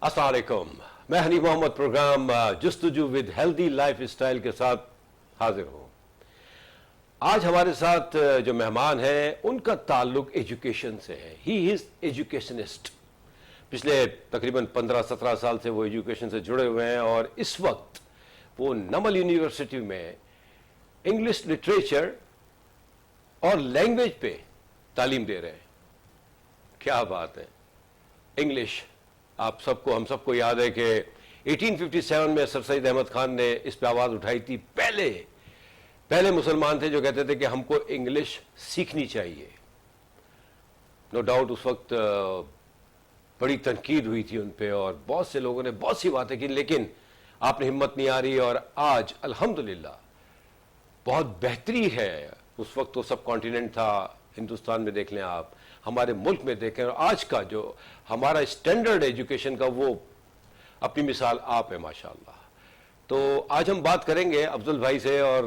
अस्सलाम वालेकुम। मैं Hanif Mohammad program Justajoo with healthy life style के साथ हाजिर हूँ। आज हमारे साथ जो मेहमान हैं उनका ताल्लुक एजुकेशन से है। He is educationist. पिछले तकरीबन 15-17 साल से वो एजुकेशन से जुड़े हुए हैं और इस वक्त वो नमल यूनिवर्सिटी में इंग्लिश लिटरेचर और लैंग्वेज पे तालीम दे रहे हैं। क्या बात है। इंग्लिश आप सबको, हम सबको याद है कि 1857 में सर सैयद अहमद खान ने इस पे आवाज़ उठाई थी। पहले मुसलमान थे जो कहते थे कि हमको इंग्लिश सीखनी चाहिए। नो डाउट उस वक्त बड़ी तनकीद हुई थी उन पे और बहुत से लोगों ने बहुत सी बातें की, लेकिन आपने हिम्मत नहीं आ रही और आज अल्हम्दुलिल्लाह बहुत बेहतरी है। उस वक्त तो सब कॉन्टिनेंट था, हिंदुस्तान में देख लें आप, हमारे मुल्क में देखें, और आज का जो हमारा स्टैंडर्ड एजुकेशन का वो अपनी मिसाल आप है माशाल्लाह। तो आज हम बात करेंगे अफजल भाई से और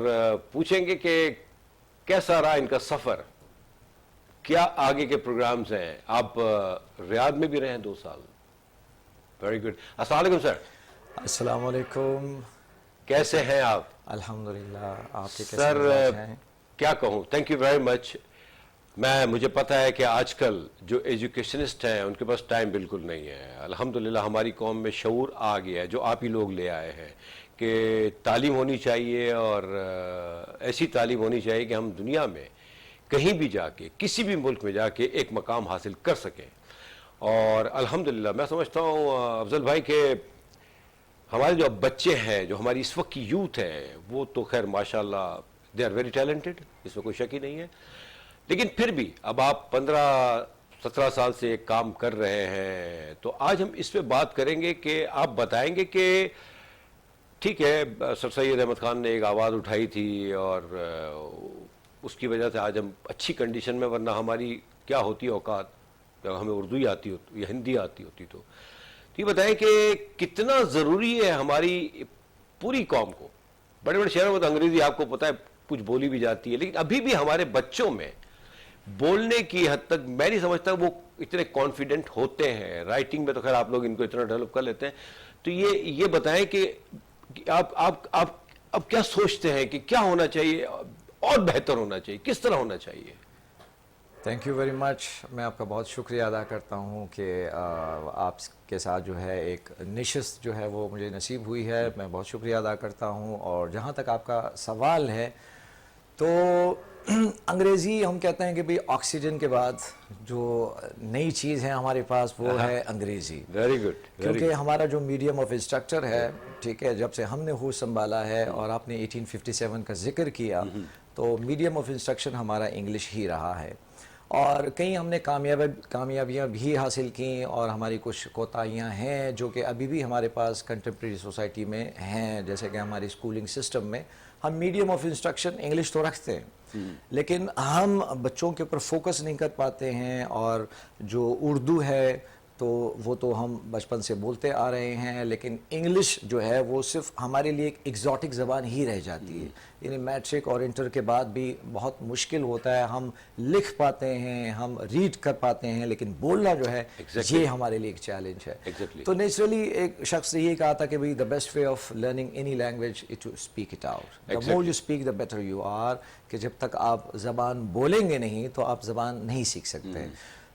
पूछेंगे कि कैसा रहा इनका सफ़र, क्या आगे के प्रोग्राम्स हैं। आप रियाद में भी रहे हैं 2 साल। Very good. अस्सलाम वालेकुम सर। अस्सलाम वालेकुम। कैसे हैं आप? अल्हम्दुलिल्लाह। आपके कैसे सर हैं? क्या कहूँ, थैंक यू वेरी मच। मुझे पता है कि आजकल जो एजुकेशनिस्ट हैं उनके पास टाइम बिल्कुल नहीं है। अल्हम्दुलिल्लाह हमारी कौम में शऊर आ गया है, जो आप ही लोग ले आए हैं कि तालीम होनी चाहिए और ऐसी तालीम होनी चाहिए कि हम दुनिया में कहीं भी जाके, किसी भी मुल्क में जाके एक मकाम हासिल कर सकें। और अल्हम्दुलिल्लाह मैं समझता हूँ अफजल भाई के हमारे जो बच्चे हैं, जो हमारी इस वक्त की यूथ है, वो तो खैर माशाल्लाह दे आर वेरी टैलेंटेड, इसमें कोई शक ही नहीं है। लेकिन फिर भी अब आप 15-17 साल से काम कर रहे हैं, तो आज हम इस पे बात करेंगे कि आप बताएंगे कि ठीक है सर सैयद अहमद खान ने एक आवाज़ उठाई थी और उसकी वजह से आज हम अच्छी कंडीशन में, वरना हमारी क्या होती औकात जब हमें उर्दू ही आती होती या हिंदी आती होती। तो ये बताएं कि कितना ज़रूरी है हमारी पूरी कौम को। बड़े बड़े शहरों में तो अंग्रेज़ी आपको पता है कुछ बोली भी जाती है, लेकिन अभी भी हमारे बच्चों में बोलने की हद तक मैं नहीं समझता वो इतने कॉन्फिडेंट होते हैं। राइटिंग में तो खैर आप लोग इनको इतना डेवलप कर लेते हैं। तो ये बताएं कि आप क्या सोचते हैं कि क्या होना चाहिए और बेहतर होना चाहिए, किस तरह होना चाहिए? Thank you very much. मैं आपका बहुत शुक्रिया अदा करता हूँ कि आपके साथ जो है एक निशस्त जो है वो मुझे नसीब हुई है। मैं बहुत शुक्रिया अदा करता हूँ। और जहाँ तक आपका सवाल है, तो अंग्रेज़ी हम कहते हैं कि भाई ऑक्सीजन के बाद जो नई चीज़ है हमारे पास वो है अंग्रेज़ी। Very good. क्योंकि हमारा जो मीडियम ऑफ इंस्ट्रक्चर है, ठीक है, जब से हमने होश संभाला है, और आपने 1857 का जिक्र किया, तो मीडियम ऑफ इंस्ट्रक्शन हमारा इंग्लिश ही रहा है। और कई हमने कामयाबियाँ भी हासिल की और हमारी कुछ कोताहियाँ हैं जो कि अभी भी हमारे पास कंटेम्प्रेरी सोसाइटी में हैं। जैसे कि हमारी स्कूलिंग सिस्टम में हम मीडियम ऑफ इंस्ट्रक्शन इंग्लिश तो रखते हैं, लेकिन हम बच्चों के ऊपर फोकस नहीं कर पाते हैं। और जो उर्दू है तो वो तो हम बचपन से बोलते आ रहे हैं, लेकिन इंग्लिश जो है वो सिर्फ हमारे लिए एक एग्जॉटिक ज़बान ही रह जाती है। यानी मैट्रिक और इंटर के बाद भी बहुत मुश्किल होता है। हम लिख पाते हैं, हम रीड कर पाते हैं, लेकिन बोलना जो है ये हमारे लिए एक चैलेंज है। तो नेचुरली एक शख्स ने ये कहा था कि भाई the best way of learning any language is to speak it out. The more you speak the better you are. कि जब तक आप ज़बान बोलेंगे नहीं तो आप ज़बान नहीं सीख सकते।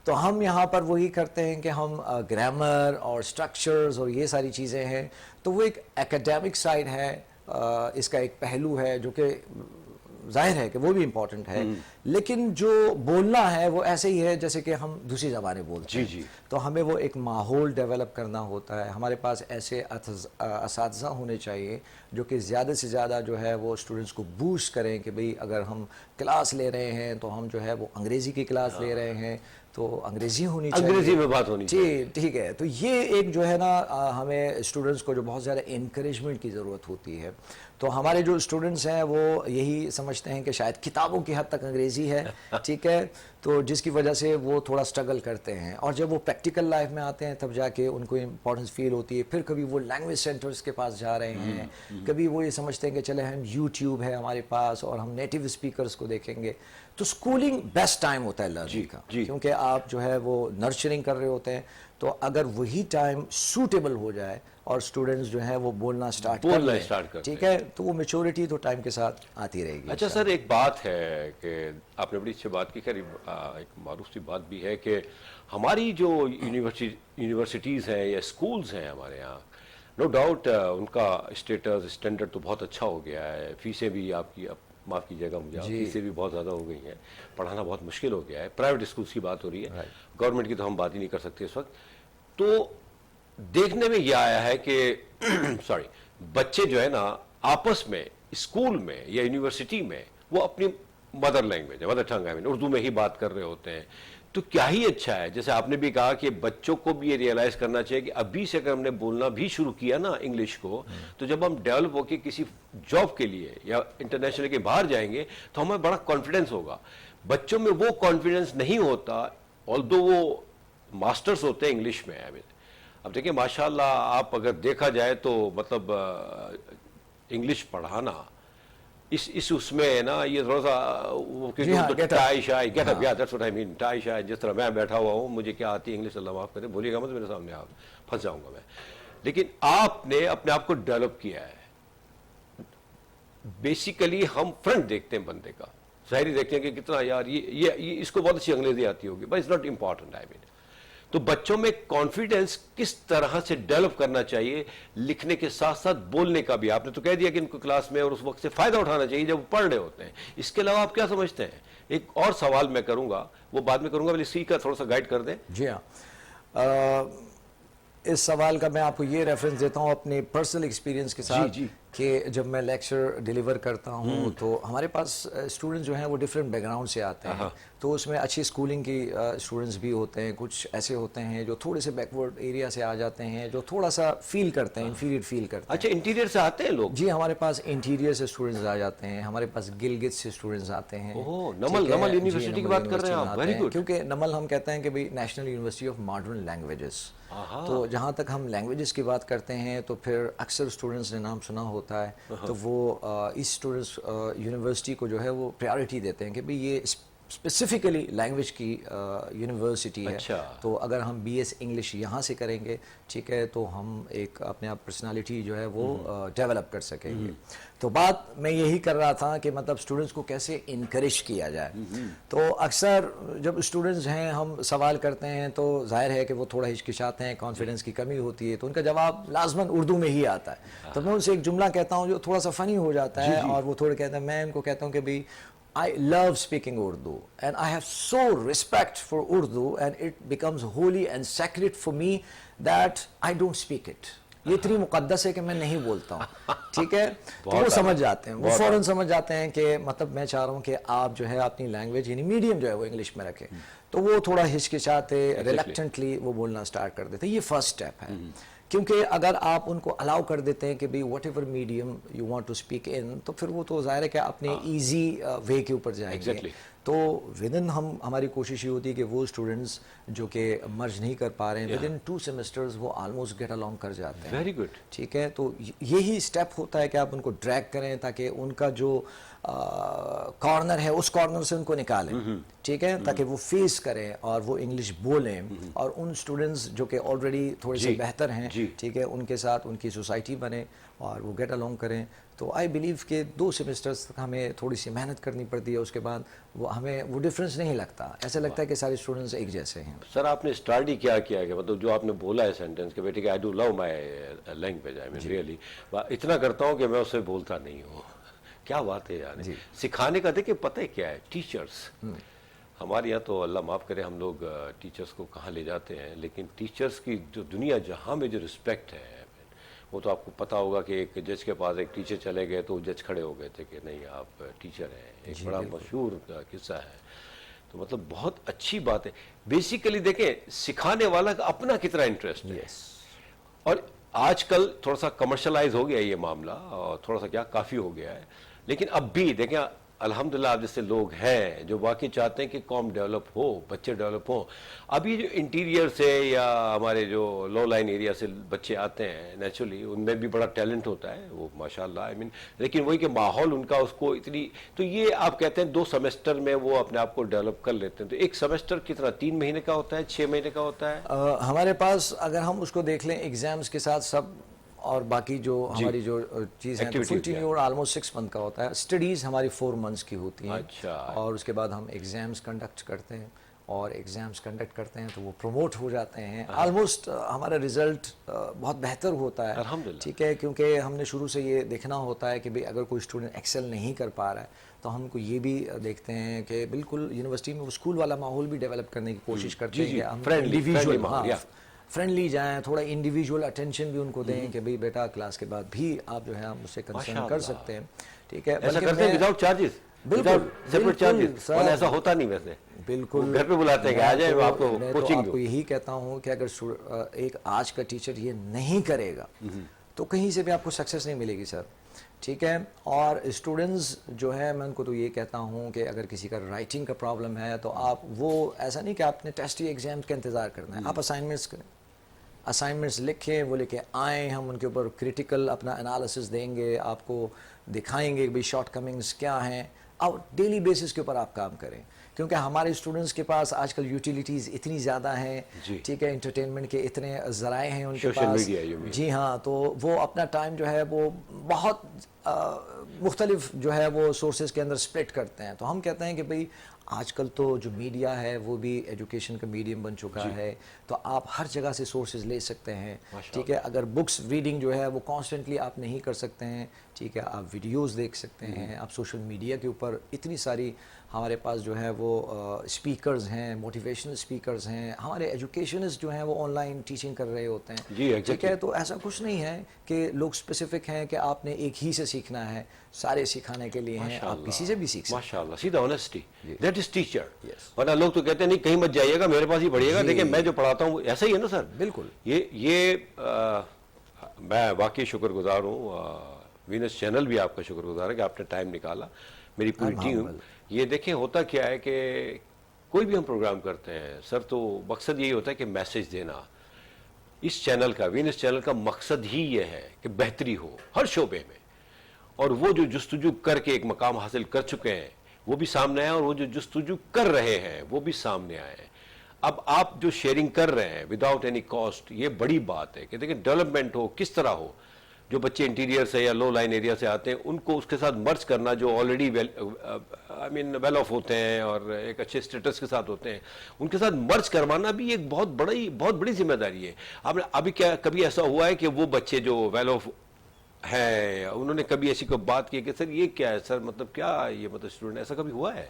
तो हम यहाँ पर वही करते हैं कि हम ग्रामर और स्ट्रक्चर्स और ये सारी चीज़ें हैं, तो वो एक एकेडमिक साइड है, इसका एक पहलू है जो कि जाहिर है कि वो भी इम्पॉर्टेंट है। लेकिन जो बोलना है वो ऐसे ही है जैसे कि हम दूसरी ज़बानें बोलते हैं। तो हमें वो एक माहौल डेवलप करना होता है। हमारे पास ऐसे असातिज़ा होने चाहिए जो कि ज़्यादा से ज़्यादा जो है वो स्टूडेंट्स को बूस्ट करें कि भाई अगर हम क्लास ले रहे हैं तो हम जो है वो अंग्रेज़ी की क्लास ले रहे हैं तो अंग्रेज़ी होनी चाहिए, अंग्रेज़ी में बात होनी चाहिए। ठीक है। तो ये एक जो है ना हमें स्टूडेंट्स को जो बहुत ज़्यादा इनकरेजमेंट की ज़रूरत होती है। तो हमारे जो स्टूडेंट्स हैं वो यही समझते हैं कि शायद किताबों की हद तक अंग्रेज़ी है, ठीक है, तो जिसकी वजह से वो थोड़ा स्ट्रगल करते हैं। और जब वो प्रैक्टिकल लाइफ में आते हैं तब जाके उनको इम्पोर्टेंस फील होती है। फिर कभी वो लैंग्वेज सेंटर्स के पास जा रहे हैं, कभी वो ये समझते हैं कि चले हम यूट्यूब है हमारे पास और हम नेटिव स्पीकर्स को देखेंगे। तो स्कूलिंग बेस्ट टाइम होता है लर्निंग का, क्योंकि आप जो है वो नर्चरिंग कर रहे होते हैं। तो अगर वही टाइम सूटेबल हो जाए और स्टूडेंट्स जो है वो बोलना स्टार्ट कर बोलना लें, स्टार्ट करते ठीक है, तो वो मेच्योरिटी तो टाइम के साथ आती रहेगी। अच्छा सर, एक बात है कि आपने बड़ी अच्छी बात की, खैर एक मारूफ सी बात भी है कि हमारी जो यूनिवर्सिटीज़ हैं या स्कूल्स हैं हमारे यहाँ, नो डाउट उनका स्टेटस स्टैंडर्ड तो बहुत अच्छा हो गया है, फीसें भी आपकी, अब माफ़ कीजिएगा मुझे, फीसें भी बहुत ज़्यादा हो गई हैं, पढ़ाना बहुत मुश्किल हो गया है। प्राइवेट स्कूल्स की बात हो रही है, गवर्नमेंट की तो हम बात ही नहीं कर सकते इस वक्त। तो देखने में यह आया है कि सॉरी, बच्चे जो है ना आपस में स्कूल में या यूनिवर्सिटी में वो अपनी मदर लैंग्वेज है, मदर टंग है, उर्दू में ही बात कर रहे होते हैं। तो क्या ही अच्छा है, जैसे आपने भी कहा कि बच्चों को भी ये रियलाइज करना चाहिए कि अभी से अगर हमने बोलना भी शुरू किया ना इंग्लिश को, तो जब हम डेवलप होकर किसी जॉब के लिए या इंटरनेशनल के बाहर जाएंगे तो हमें बड़ा कॉन्फिडेंस होगा। बच्चों में वो कॉन्फिडेंस नहीं होता, ऑल्दो वो मास्टर्स होते हैं इंग्लिश में। अब देखिए माशाल्लाह, आप अगर देखा जाए तो मतलब इंग्लिश पढ़ाना इस उसमें है ना, ये थोड़ा सा वो टाई शाई गेट अप, या that's what I mean, tie शाई। जिस तरह मैं बैठा हुआ हूँ, मुझे क्या आती है इंग्लिश, अल्लाह माफ करे, बोलिएगा मत मेरे सामने, आप फंस जाऊंगा मैं। लेकिन आपने अपने आप को डेवलप किया है। बेसिकली हम फ्रंट देखते हैं बंदे का, जाहिर देखते हैं कि कितना यार ये इसको बहुत अच्छी अंग्रेजी आती होगी, but it's not important. I mean, तो बच्चों में कॉन्फिडेंस किस तरह से डेवलप करना चाहिए, लिखने के साथ साथ बोलने का भी आपने तो कह दिया कि इनको क्लास में और उस वक्त से फायदा उठाना चाहिए जब वो पढ़ रहे होते हैं। इसके अलावा आप क्या समझते हैं? एक और सवाल मैं करूंगा, वो बाद में करूंगा, इसी का थोड़ा सा गाइड कर दें। जी हाँ, इस सवाल का मैं आपको ये रेफरेंस देता हूँ अपने पर्सनल एक्सपीरियंस के साथ जी। कि जब मैं लेक्चर डिलीवर करता हूँ तो हमारे पास स्टूडेंट्स जो हैं वो डिफरेंट बैकग्राउंड से आते हैं। तो उसमें अच्छी स्कूलिंग की स्टूडेंट्स भी होते हैं, कुछ ऐसे होते हैं जो थोड़े से बैकवर्ड एरिया से आ जाते हैं, जो थोड़ा सा फील करते हैं, इंफीरियर फील करते हैं। अच्छा, इंटीरियर से आते हैं लोग? जी, हमारे पास इंटीरियर से स्टूडेंट्स आ जाते हैं, हमारे पास गिलगित से स्टूडेंट्स आते हैं। नमल यूनिवर्सिटी की बात कर रहे हैं आप, वेरी गुड। क्योंकि नमल हम कहते हैं कि भाई national university of modern languages. तो जहाँ तक हम लैंग्वेजेस की बात करते हैं तो फिर अक्सर स्टूडेंट्स ने नाम सुना होता है, तो वो इस स्टूडेंट्स यूनिवर्सिटी को जो है वो प्रायोरिटी देते हैं कि भाई ये स्पेसिफिकली लैंग्वेज की यूनिवर्सिटी है। अच्छा। तो अगर हम BS इंग्लिश यहाँ से करेंगे, ठीक है, तो हम एक अपने आप पर्सनालिटी जो है वो डेवलप कर सकेंगे। तो बात मैं यही कर रहा था कि मतलब स्टूडेंट्स को कैसे इनकरेज किया जाए। तो अक्सर जब स्टूडेंट्स हैं, हम सवाल करते हैं तो जाहिर है कि वो थोड़ा हिचकिचाते हैं, कॉन्फिडेंस की कमी होती है, तो उनका जवाब लाजमन उर्दू में ही आता है। तो मैं उनसे एक जुमला कहता हूँ जो थोड़ा सा फ़नी हो जाता है, और वो थोड़ा कहते हैं, मैं उनको कहता हूँ कि भाई I love speaking Urdu and I have so respect for Urdu and it becomes holy and sacred for me that I don't speak it. ये इतनी मुकद्दस है कि मैं नहीं बोलता हूँ, ठीक है। तो वो समझ जाते हैं, वो फौरन समझ जाते हैं कि मतलब मैं चाह रहा हूँ कि आप जो है अपनी लैंग्वेज यानी मीडियम जो है वो इंग्लिश में रखें। तो वो थोड़ा हिचकिचाते, रिलक्टेंटली वो बोलना स्टार्ट कर देते। ये फर्स्ट स्टेप है, क्योंकि अगर आप उनको अलाउ कर देते हैं कि भाई whatever medium you want to speak in, तो फिर वो तो ज़ाहिर है कि अपने ईजी वे के ऊपर जाएंगे। तो विद इन हमारी कोशिश ये होती है कि वो स्टूडेंट्स जो कि मर्ज नहीं कर पा रहे हैं, विद इन 2 सेमेस्टर्स वो ऑलमोस्ट गेट अलॉन्ग कर जाते हैं। वेरी गुड, ठीक है। तो यही स्टेप होता है कि आप उनको ड्रैग करें ताकि उनका जो कॉर्नर है उस कॉर्नर से उनको निकालें, ठीक है, ताकि वो फेस करें और वो इंग्लिश बोलें, और उन स्टूडेंट्स जो कि ऑलरेडी थोड़े से बेहतर हैं, ठीक है, उनके साथ उनकी सोसाइटी बने और वो गेट अलॉन्ग करें। तो आई बिलीव कि 2 सेमेस्टर्स तक हमें थोड़ी सी मेहनत करनी पड़ती है, उसके बाद वो हमें वो डिफरेंस नहीं लगता, ऐसा लगता है कि सारे स्टूडेंट्स एक जैसे हैं। सर आपने स्टार्ट ही क्या किया है, मतलब जो आपने बोला है सेंटेंस के बेटे कि I do love my language, I mean really इतना करता हूँ कि मैं उससे बोलता नहीं हूँ। क्या बात है यार, सिखाने का। देखिए पता है क्या है, टीचर्स हमारे यहाँ तो अल्लाह माफ़ करे हम लोग टीचर्स को कहाँ ले जाते हैं, लेकिन टीचर्स की जो दुनिया जहाँ में जो रिस्पेक्ट है वो तो आपको पता होगा कि एक जज के पास एक टीचर चले गए तो जज खड़े हो गए थे कि नहीं आप टीचर हैं। एक बड़ा मशहूर किस्सा है। तो मतलब बहुत अच्छी बात है। बेसिकली देखें सिखाने वाला का अपना कितना इंटरेस्ट है। और आजकल थोड़ा सा कमर्शलाइज हो गया ये मामला, और थोड़ा सा क्या काफ़ी हो गया है, लेकिन अब भी देखें अल्हम्दुलिल्लाह आप जैसे लोग हैं जो वाकई चाहते हैं कि कौम डेवलप हो, बच्चे डेवलप हो। अभी जो इंटीरियर से या हमारे जो लो लाइन एरिया से बच्चे आते हैं नेचुरली उनमें भी बड़ा टैलेंट होता है, वो माशाल्लाह आई मीन, लेकिन वही कि माहौल उनका उसको इतनी, तो ये आप कहते हैं 2 सेमेस्टर में वो अपने आप को डेवलप कर लेते हैं। तो एक सेमेस्टर कितना 3 महीने का होता है, 6 महीने का होता है? हमारे पास अगर हम उसको देख लें एग्जाम्स के साथ सब और बाकी जो हमारी जो चीज़ है तो Activities, फुल टीन्योर ऑलमोस्ट 6 मंथ का होता है। स्टडीज़ हमारी 4 मंथ्स की होती हैं। अच्छा। और उसके बाद हम एग्ज़ाम्स कंडक्ट करते हैं और एग्ज़ाम्स कंडक्ट करते हैं तो वो प्रमोट हो जाते हैं। ऑलमोस्ट हमारा रिज़ल्ट बहुत बेहतर होता है, अल्हम्दुलिल्लाह। ठीक है, क्योंकि हमने शुरू से ये देखना होता है कि भाई अगर कोई स्टूडेंट एक्सेल नहीं कर पा रहा है तो हमको ये भी देखते हैं कि बिल्कुल यूनिवर्सिटी में वो स्कूल वाला माहौल भी डेवलप करने की कोशिश करते हैं कि हम फ्रेंडली माहौल, या फ्रेंडली जाएं, थोड़ा इंडिविजुअल अटेंशन भी उनको दें कि भाई बेटा क्लास के बाद भी आप जो है आप मुझसे कंसर्न कर सकते हैं, ठीक है। ऐसा बल्कि करते हैं विदाउट चार्जेस, बिल्कुल सेपरेट चार्जेस, और ऐसा होता नहीं वैसे, बिल्कुल घर पे बुलाते हैं कि आ जाए मैं आपको मैं तो कोचिंग आपको यही कहता हूँ कि अगर एक आज का टीचर ये नहीं करेगा तो कहीं से भी आपको सक्सेस नहीं मिलेगी सर, ठीक है। और स्टूडेंट्स जो है मैं उनको तो ये कहता हूँ कि अगर किसी का राइटिंग का प्रॉब्लम है तो आप वो ऐसा नहीं कि आपने टेस्ट या एग्जाम्स का इंतज़ार करना है, आप असाइनमेंट्स करें, असाइनमेंट्स लिखें, वो लेके आएँ, हम उनके ऊपर क्रिटिकल अपना एनालिसिस देंगे, आपको दिखाएंगे कि भाई शॉर्ट कमिंग्स क्या हैं, और डेली बेसिस के ऊपर आप काम करें, क्योंकि हमारे स्टूडेंट्स के पास आजकल यूटिलिटीज़ इतनी ज़्यादा हैं, ठीक है, इंटरटेनमेंट के इतने ज़राए हैं उनके पास, जी हाँ, तो वो अपना टाइम जो है वो बहुत मुख्तलिफ जो है वो सोर्सेज के अंदर स्प्लिट करते हैं। तो हम कहते हैं कि भाई आजकल तो जो मीडिया है वो भी एजुकेशन का मीडियम बन चुका है, तो आप हर जगह से सोर्सेज ले सकते हैं, ठीक है। अगर बुक्स रीडिंग जो है वो कॉन्स्टेंटली आप नहीं कर सकते हैं, ठीक है, आप वीडियोस देख सकते हैं, आप सोशल मीडिया के ऊपर इतनी सारी हमारे पास जो है वो स्पीकर्स हैं, मोटिवेशनल स्पीकर्स हैं, हमारे एजुकेशनिस्ट जो हैं वो ऑनलाइन टीचिंग कर रहे होते हैं, ठीक है। तो ऐसा कुछ नहीं है कि लोग स्पेसिफिक हैं कि आपने एक ही से सीखना है, सारे सिखाने के लिए हैं, आप किसी से भी सीख सकते हैं। माशाल्लाह, सीधा ऑनेस्टी, दैट इज टीचर। वरना लोग तो कहते हैं नहीं कहीं मत जाइएगा, मेरे पास ही पढ़िएगा, देखिए मैं जो पढ़ाता हूँ ऐसा ही है ना सर। बिल्कुल, ये मैं वाकई शुक्रगुजार हूँ, वीनस चैनल भी आपका शुक्रगुजार है कि आपने टाइम निकाला, मेरी पूरी टीम। ये देखें होता क्या है कि कोई भी हम प्रोग्राम करते हैं सर तो मकसद यही होता है कि मैसेज देना। इस चैनल का, वीनस चैनल का मकसद ही ये है कि बेहतरी हो हर शोबे में, और वो जो जुस्तजू करके एक मकाम हासिल कर चुके हैं वो भी सामने आए, और वो जो जुस्तजू कर रहे हैं वो भी सामने आए। अब आप जो शेयरिंग कर रहे हैं विदाउट एनी कॉस्ट, ये बड़ी बात है कि देखिए डेवलपमेंट हो किस तरह हो, जो बच्चे इंटीरियर से या लो लाइन एरिया से आते हैं उनको उसके साथ मर्ज करना, जो already I mean well of होते हैं और एक अच्छे स्टेटस के साथ होते हैं, उनके साथ मर्ज करवाना भी एक बहुत बड़ी जिम्मेदारी है। आपने अभी क्या कभी ऐसा हुआ है कि वो बच्चे जो वेल ऑफ है उन्होंने कभी ऐसी कोई बात की कि सर ये क्या है सर, मतलब क्या ये, मतलब स्टूडेंट, ऐसा कभी हुआ है?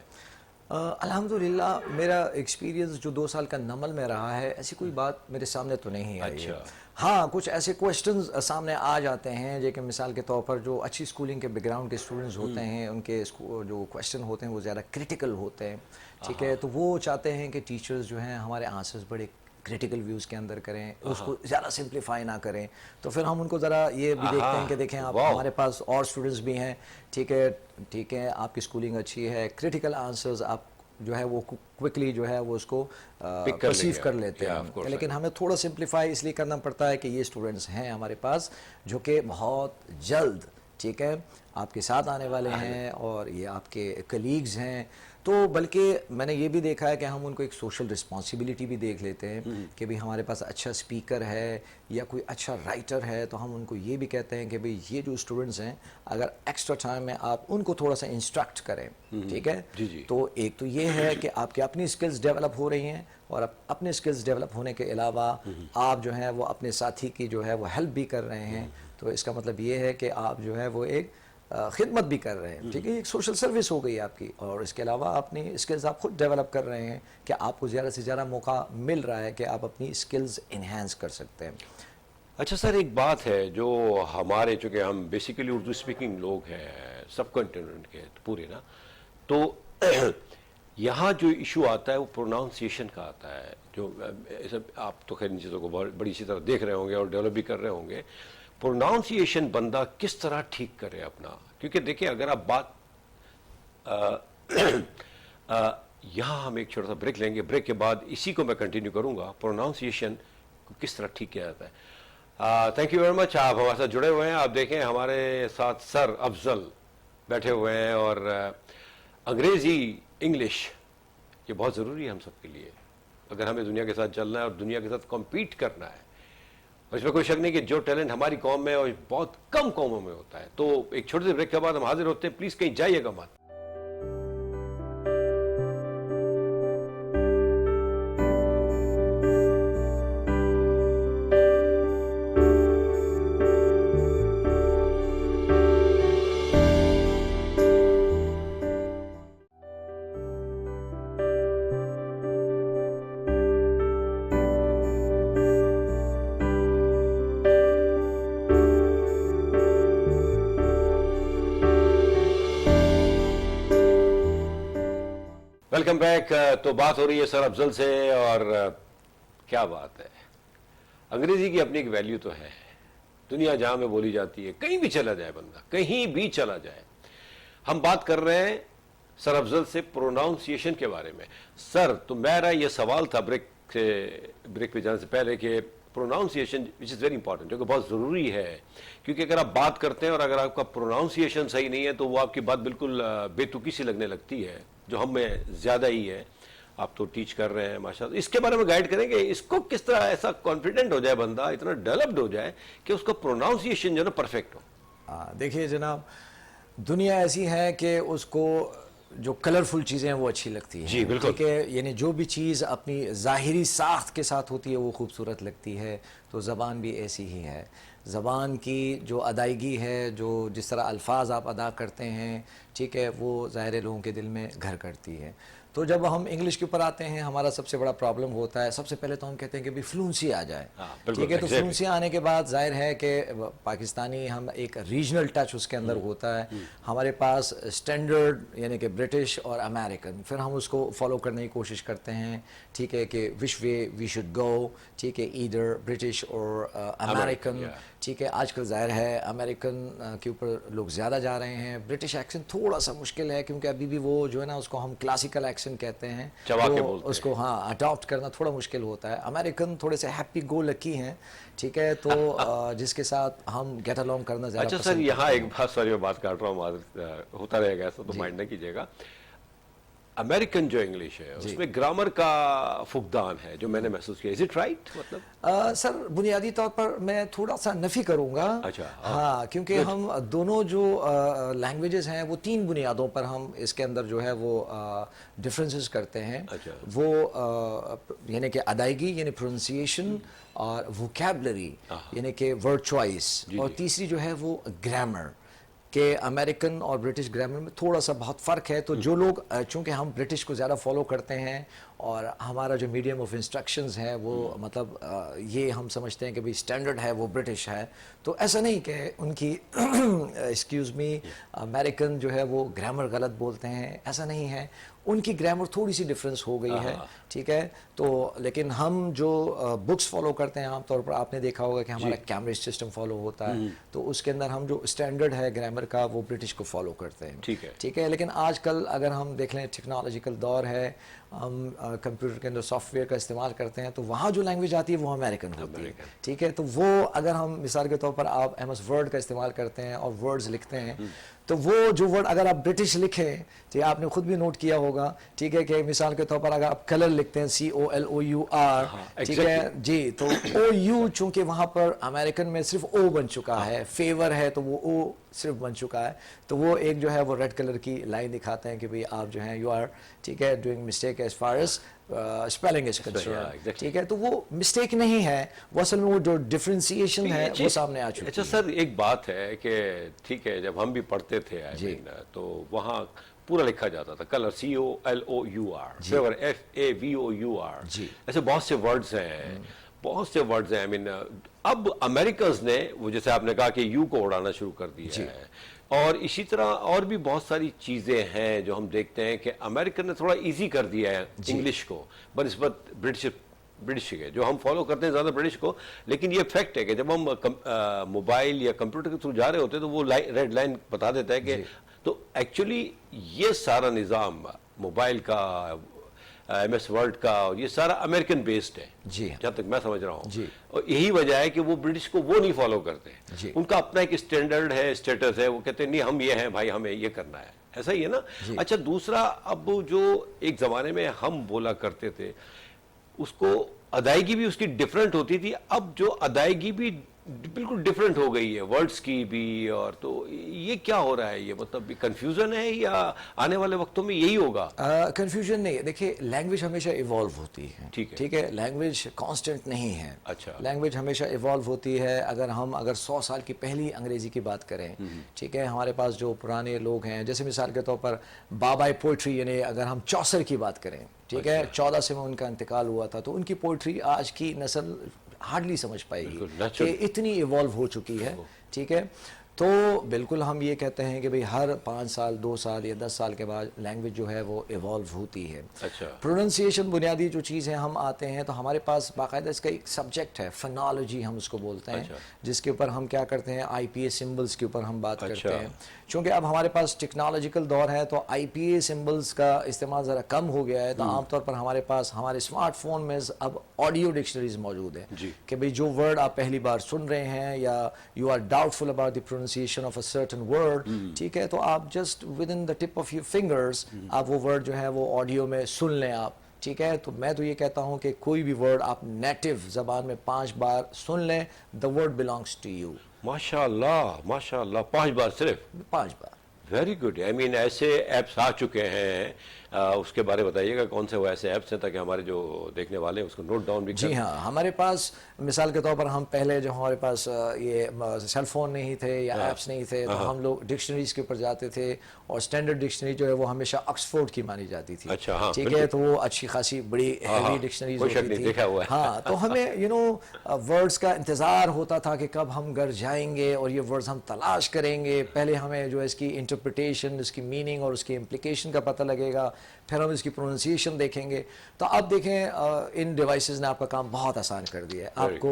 अल्हम्दुलिल्लाह मेरा एक्सपीरियंस जो 2 साल का नमल में रहा है, ऐसी कोई बात मेरे सामने तो नहीं आई है। हाँ, कुछ ऐसे क्वेश्चंस सामने आ जाते हैं जो कि मिसाल के तौर पर जो अच्छी स्कूलिंग के बैकग्राउंड के स्टूडेंट्स होते हैं उनके जो क्वेश्चन होते हैं वो ज़्यादा क्रिटिकल होते हैं, ठीक है। तो वो चाहते हैं कि टीचर्स जो हैं हमारे आंसर्स बड़े क्रिटिकल व्यूज़ के अंदर करें, उसको ज़्यादा सिंप्लीफाई ना करें। तो फिर हम उनको ज़रा ये भी देखते हैं कि देखें आप हमारे पास और स्टूडेंट्स भी हैं, ठीक है, आपकी स्कूलिंग अच्छी है, क्रिटिकल आंसर्स आप जो है वो क्विकली जो है वो उसको परसीव कर लेते हैं, लेकिन हमें थोड़ा सिंप्लीफाई इसलिए करना पड़ता है कि ये स्टूडेंट्स हैं हमारे पास जो कि बहुत जल्द, ठीक है, आपके साथ आने वाले हैं और ये आपके कलीग्स हैं। तो बल्कि मैंने ये भी देखा है कि हम उनको एक सोशल रिस्पॉन्सिबिलिटी भी देख लेते हैं कि भाई हमारे पास अच्छा स्पीकर है या कोई अच्छा राइटर है, तो हम उनको ये भी कहते हैं कि भाई ये जो स्टूडेंट्स हैं अगर एक्स्ट्रा टाइम में आप उनको थोड़ा सा इंस्ट्रक्ट करें, ठीक है। तो एक तो ये है कि आपकी अपनी स्किल्स डेवलप हो रही हैं, और अपने स्किल्स डेवलप होने के अलावा आप जो है वो अपने साथी की जो है वो हेल्प भी कर रहे हैं। तो इसका मतलब ये है कि आप जो है वो एक खिदमत भी कर रहे हैं, ठीक है, एक सोशल सर्विस हो गई आपकी, और इसके अलावा अपनी स्किल्स आप खुद डेवलप कर रहे हैं कि आपको ज़्यादा से ज़्यादा मौका मिल रहा है कि आप अपनी स्किल्स इन्हेंस कर सकते हैं। अच्छा सर, एक बात है जो हमारे, चूँकि हम बेसिकली उर्दू स्पीकिंग लोग हैं सब कॉन्टिनेंट के पूरे ना, तो यहाँ जो इशू आता है वो प्रोनाउंसिएशन का आता है, जो आप तो खैर इन चीज़ों को बड़ी अच्छी तरह देख रहे होंगे और डेवलप भी कर रहे होंगे। प्रोनाउंसिएशन बंदा किस तरह ठीक करे अपना, क्योंकि देखिए अगर आप बात यहाँ हम एक छोटा सा ब्रेक लेंगे। ब्रेक के बाद इसी को मैं कंटिन्यू करूँगा, प्रोनाउंसिएशन को किस तरह ठीक किया जाता है। थैंक यू वेरी मच, आप हमारे साथ जुड़े हुए हैं। आप देखें हमारे साथ सर अफजल बैठे हुए हैं, और अंग्रेज़ी इंग्लिश ये बहुत ज़रूरी है हम सबके लिए, अगर हमें दुनिया के साथ चलना है और दुनिया के साथ कॉम्पीट करना है। और इसमें कोई शक नहीं कि जो टैलेंट हमारी कौम में और बहुत कम कौमों में होता है। तो एक छोटे से ब्रेक के बाद हम हाजिर होते हैं, प्लीज़ कहीं जाइएगा मत। Welcome back. तो बात हो रही है सर अफजल से, और क्या बात है, अंग्रेजी की अपनी एक वैल्यू तो है, दुनिया जहां में बोली जाती है, कहीं भी चला जाए बंदा, कहीं भी चला जाए। हम बात कर रहे हैं सर अफजल से प्रोनाउंसिएशन के बारे में। सर, तो मेरा ये सवाल था ब्रेक पे जाने से पहले कि pronunciation which is very important, जो कि बहुत ज़रूरी है, क्योंकि अगर आप बात करते हैं और अगर आपका प्रोनाउंसिएशन सही नहीं है तो वो आपकी बात बिल्कुल बेतुकी सी लगने लगती है, जो हम में ज़्यादा ही है। आप तो टीच कर रहे हैं माशाल्लाह, इसके बारे में गाइड करेंगे, इसको किस तरह ऐसा कॉन्फिडेंट हो जाए बंदा, इतना डेवलप्ड हो जाए कि उसका प्रोनाउंसिएशन जो है ना परफेक्ट हो। देखिए जनाब, दुनिया ऐसी है कि उसको जो कलरफुल चीज़ें हैं वो अच्छी लगती हैं। जी बिल्कुल, ठीक है, यानी जो भी चीज़ अपनी ज़ाहिरी साख्त के साथ होती है वो खूबसूरत लगती है। तो ज़बान भी ऐसी ही है। ज़बान की जो अदायगी है, जो जिस तरह अल्फाज आप अदा करते हैं, ठीक है, वो ज़ाहिर लोगों के दिल में घर करती है। तो जब हम इंग्लिश के ऊपर आते हैं, हमारा सबसे बड़ा प्रॉब्लम होता है, सबसे पहले तो हम कहते हैं कि भाई फ्लूंसी आ जाए। ठीक है, तो फ्लूंसी आने के बाद जाहिर है कि पाकिस्तानी हम एक रीजनल टच उसके अंदर होता है। हमारे पास स्टैंडर्ड यानी कि ब्रिटिश और अमेरिकन, फिर हम उसको फॉलो करने की कोशिश करते हैं। ठीक है, कि विच वे वी शुड गो, ठीक है, ईदर ब्रिटिश और अमेरिकन। ठीक है, आजकल जाहिर है अमेरिकन के ऊपर लोग ज़्यादा जा रहे हैं। ब्रिटिश एक्सेंट थोड़ा सा मुश्किल है, क्योंकि अभी भी वो जो है ना, उसको हम क्लासिकल एक्सेंट कहते हैं, तो उसको हाँ अडॉप्ट करना थोड़ा मुश्किल होता है। अमेरिकन थोड़े से हैप्पी गो लकी हैं, ठीक है, तो जिसके साथ हम गेट अलॉन्ग करना ज़्यादा। अच्छा सर, यहाँ एक बात, सॉरी मैं बात काट रहा हूँ, होता रहेगा ऐसा तो माइंड नहीं कीजिएगा। अमेरिकन जो इंग्लिश है उसमें ग्रामर का फुकदान है जो मैंने महसूस किया, इज इट राइट? मतलब सर बुनियादी तौर पर मैं थोड़ा सा नफी करूंगा। अच्छा, हाँ, क्योंकि हम दोनों जो लैंग्वेजेस हैं वो तीन बुनियादों पर हम इसके अंदर जो है वो डिफरेंसेस करते हैं। अच्छा। वो यानी कि अदायगी यानी प्रोनाउंसिएशन, और वोकैबुलरी यानी कि वर्ड चॉइस, और तीसरी जो है वो ग्रामर के अमेरिकन और ब्रिटिश ग्रामर में थोड़ा सा बहुत फ़र्क है। तो जो लोग, चूँकि हम ब्रिटिश को ज़्यादा फॉलो करते हैं और हमारा जो मीडियम ऑफ इंस्ट्रक्शंस है वो मतलब ये हम समझते हैं कि भाई स्टैंडर्ड है वो ब्रिटिश है, तो ऐसा नहीं कि उनकी एक्सक्यूज़ मी अमेरिकन जो है वो ग्रामर गलत बोलते हैं, ऐसा नहीं है। उनकी ग्रामर थोड़ी सी डिफरेंस हो गई है, ठीक है। तो लेकिन हम जो बुक्स फॉलो करते हैं, आमतौर पर आपने देखा होगा कि हमारा कैम्ब्रिज सिस्टम फॉलो होता है, तो उसके अंदर हम जो स्टैंडर्ड है ग्रामर का वो ब्रिटिश को फॉलो करते हैं। ठीक है, लेकिन आजकल अगर हम देख लें टेक्नोलॉजिकल दौर है, हम कंप्यूटर के अंदर सॉफ्टवेयर का इस्तेमाल करते हैं, तो वहाँ जो लैंग्वेज आती है वो अमेरिकन होती है। ठीक है, तो वो अगर हम मिसाल के तौर पर आप MS वर्ड का इस्तेमाल करते हैं और वर्ड्स लिखते हैं, तो वो जो वर्ड अगर आप ब्रिटिश लिखें, तो आपने खुद भी नोट किया होगा, ठीक है, कि मिसाल के तौर पर अगर आप कलर लिखते हैं COLOUR, ठीक है जी, तो OU चूंकि वहाँ पर अमेरिकन में सिर्फ O बन चुका है, फेवर है तो वो O सिर्फ बन चुका है, तो वो एक जो है वो रेड कलर की लाइन दिखाते हैं कि भाई आप जो हैं यू आर, ठीक है, doing mistake as far as spelling is concern. ठीक है, तो वो मिस्टेक नहीं है, वो असल में वो जो डिफरेंशिएशन है वो सामने आ चुकी है। अच्छा सर, एक बात है कि ठीक है, जब हम भी पढ़ते थे तो वहाँ पूरा लिखा जाता था कलर COLOUR, फेवर FAVOUR, ऐसे बहुत से वर्ड्स हैं, बहुत से वर्ड्स हैं। आई मीन अब अमेरिकन्स ने वो जैसे आपने कहा कि यू को उड़ाना शुरू कर दिया है, और इसी तरह और भी बहुत सारी चीज़ें हैं जो हम देखते हैं कि अमेरिकन ने थोड़ा इजी कर दिया है इंग्लिश को बनिस्बत ब्रिटिश के, जो हम फॉलो करते हैं ज़्यादा ब्रिटिश को। लेकिन ये फैक्ट है कि जब हम मोबाइल या कंप्यूटर के थ्रू जा रहे होते हैं तो वो रेड लाइन बता देता है कि तो एक्चुअली ये सारा निज़ाम मोबाइल का, MS वर्ड का, और ये सारा अमेरिकन बेस्ड है जी हाँ। जहाँ तक मैं समझ रहा हूँ। जी। और यही वजह है कि वो ब्रिटिश को वो नहीं फॉलो करते। जी। उनका अपना एक स्टैंडर्ड है, स्टेटस है, वो कहते हैं नहीं हम ये हैं भाई, हमें ये करना है, ऐसा ही है ना। अच्छा, दूसरा, अब जो एक ज़माने में हम बोला करते थे उसको अदायगी भी उसकी डिफरेंट होती थी, अब जो अदायगी भी बिल्कुल डिफरेंट हो गई है वर्ड्स की भी। और तो ये क्या हो रहा है, ये मतलब कंफ्यूजन है या आने वाले वक्तों में यही होगा? कंफ्यूजन नहीं है, देखिए लैंग्वेज हमेशा इवॉल्व होती है। ठीक है। ठीक है, लैंग्वेज कांस्टेंट नहीं है। अच्छा। लैंग्वेज हमेशा इवॉल्व होती है। अगर 100 साल की पहली अंग्रेजी की बात करें, ठीक है, हमारे पास जो पुराने लोग हैं, जैसे मिसाल के तौर पर बाबाई पोइट्री, यानी अगर हम चौसर की बात करें, ठीक है, 14 से में उनका इंतकाल हुआ था, तो उनकी पोइट्री आज की नस्ल हार्डली समझ पाएगी कि इतनी इवॉल्व हो चुकी है। ठीक है, तो बिल्कुल हम ये कहते हैं कि भाई हर 5 साल, 2 साल या 10 साल के बाद लैंग्वेज जो है वो इवॉल्व होती है। अच्छा। प्रोनाउंसिएशन बुनियादी जो चीज़ है, हम आते हैं तो हमारे पास बाकायदा इसका एक सब्जेक्ट है, फोनोलॉजी हम उसको बोलते हैं। अच्छा। जिसके ऊपर हम क्या करते हैं, IPA सिंबल्स के ऊपर हम बात अच्छा। करते हैं। चूँकि अब हमारे पास टेक्नोलॉजिकल दौर है तो IPA सिंबल्स का इस्तेमाल ज़रा कम हो गया है, तो आमतौर पर हमारे पास हमारे स्मार्टफोन में अब ऑडियो डिक्शनरीज मौजूद है कि भाई जो वर्ड आप पहली बार सुन रहे हैं या you are doubtful about the pronunciation of a certain word, ठीक है, तो आप just within the tip of your fingers आप वो वर्ड जो है वो ऑडियो में सुन लें आप। ठीक है, तो मैं तो ये कहता हूँ कि कोई भी वर्ड आप नेटिव जबान में 5 बार सुन लें, the word belongs to you. माशाल्लाह माशाल्लाह, 5 बार सिर्फ? 5 बार। Very good. आई मीन ऐसे ऐप्स आ चुके हैं, उसके बारे में बताइएगा कौन से वो ऐसे ऐप्स हैं ताकि हमारे जो देखने वाले हैं उसको नोट डाउन भी जी हाँ, हमारे पास मिसाल के तौर पर हम पहले जो हमारे पास ये सेल फोन नहीं थे या ऐप्स नहीं थे, तो हम लोग डिक्शनरीज के ऊपर जाते थे और स्टैंडर्ड डिक्शनरी जो है वो हमेशा ऑक्सफोर्ड की मानी जाती थी। अच्छा, हाँ, ठीक है, तो वो अच्छी खासी बड़ी हैवी डिक्शनरीज होती थी। देखा हुआ है। हाँ, तो हमें वर्ड्स का इंतज़ार होता था कि कब हम घर जाएंगे और ये वर्ड्स हम तलाश करेंगे। पहले हमें जो है इसकी इंटरप्रिटेशन, इसकी मीनिंग और उसकी इम्प्लीकेशन का पता लगेगा, फिर हम इसकी प्रोनाउंसिएशन देखेंगे। तो अब देखें इन डिवाइसेस ने आपका काम बहुत आसान कर दिया है आपको।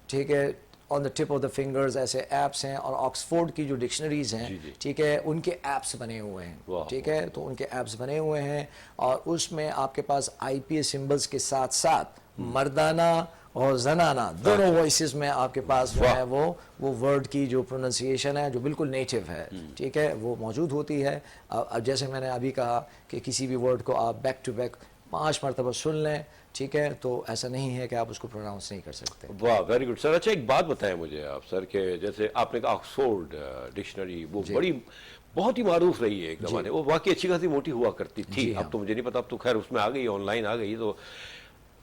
ठीक है, on the tip of the fingers ऐसे ऐप्स हैं, और ऑक्सफोर्ड की जो डिक्शनरीज हैं, ठीक है, उनके ऐप्स बने हुए हैं। ठीक है, तो उनके ऐप्स बने हुए हैं और उसमें आपके पास IPA सिंबल्स के साथ साथ मर्दाना और जनाना दोनों वॉइसेस में आपके पास जो है वो वर्ड की जो प्रोनाउंसिएशन है जो बिल्कुल नेटिव है, ठीक है, वो मौजूद होती है। अब जैसे मैंने अभी कहा कि किसी भी वर्ड को आप बैक टू बैक 5 मरतबा सुन लें, ठीक है, तो ऐसा नहीं है कि आप उसको प्रोनाउंस नहीं कर सकते। वाह, वेरी गुड सर। अच्छा, एक बात बताएं मुझे आप सर के, जैसे आपने कहा ऑक्सफोर्ड डिक्शनरी वो बड़ी बहुत ही मारूफ रही है एक ज़माने, वो वाकई अच्छी खासी मोटी हुआ करती थी। अब तो मुझे नहीं पता, अब तो खैर उसमें आ गई, ऑनलाइन आ गई। तो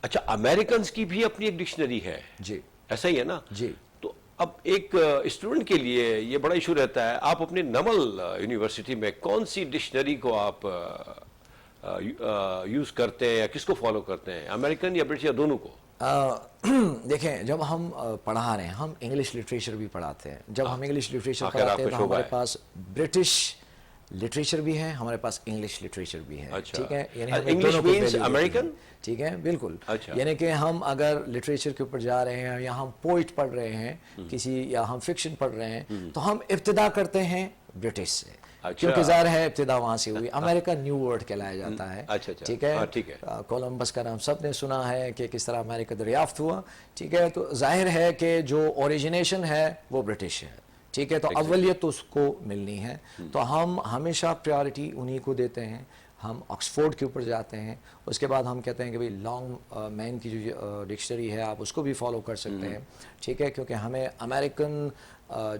अच्छा, अमेरिकन की भी अपनी एक डिक्शनरी है जी, ऐसा ही है ना जी? तो अब एक स्टूडेंट के लिए ये बड़ा इशू रहता है, आप अपने नमल यूनिवर्सिटी में कौन सी डिक्शनरी को आप यूज करते हैं या किसको फॉलो करते हैं, अमेरिकन या ब्रिटिश या दोनों को? देखें, जब हम पढ़ा रहे हैं, हम इंग्लिश लिटरेचर भी पढ़ाते हैं। जब हम इंग्लिश लिटरेचर पढ़ाते हैं तो हमारे पास ब्रिटिश लिटरेचर भी है, हमारे पास इंग्लिश लिटरेचर भी है। अच्छा। ठीक है, यानी इंग्लिश मींस अमेरिकन? ठीक है, बिल्कुल। अच्छा। यानी कि हम अगर लिटरेचर के ऊपर जा रहे हैं या हम पोइट पढ़ रहे हैं किसी, या हम फिक्शन पढ़ रहे हैं, तो हम इब्तिदा करते हैं ब्रिटिश से। अच्छा। क्योंकि ज़ाहिर है इब्तिदा वहाँ से हुई। अमेरिका न्यू वर्ड कहलाया जाता है। अच्छा, ठीक है, ठीक है। कोलंबस का नाम सबने सुना है कि किस तरह अमेरिका दरियाफ्त हुआ। ठीक है, तो जाहिर है कि जो ओरिजिनेशन है वो ब्रिटिश है। ठीक है, तो अव्वलियत तो उसको मिलनी है, तो हम हमेशा प्रायोरिटी उन्हीं को देते हैं। हम ऑक्सफोर्ड के ऊपर जाते हैं, उसके बाद हम कहते हैं कि भाई लॉन्ग मैन की जो डिक्शनरी है आप उसको भी फॉलो कर सकते हैं। ठीक है, क्योंकि हमें अमेरिकन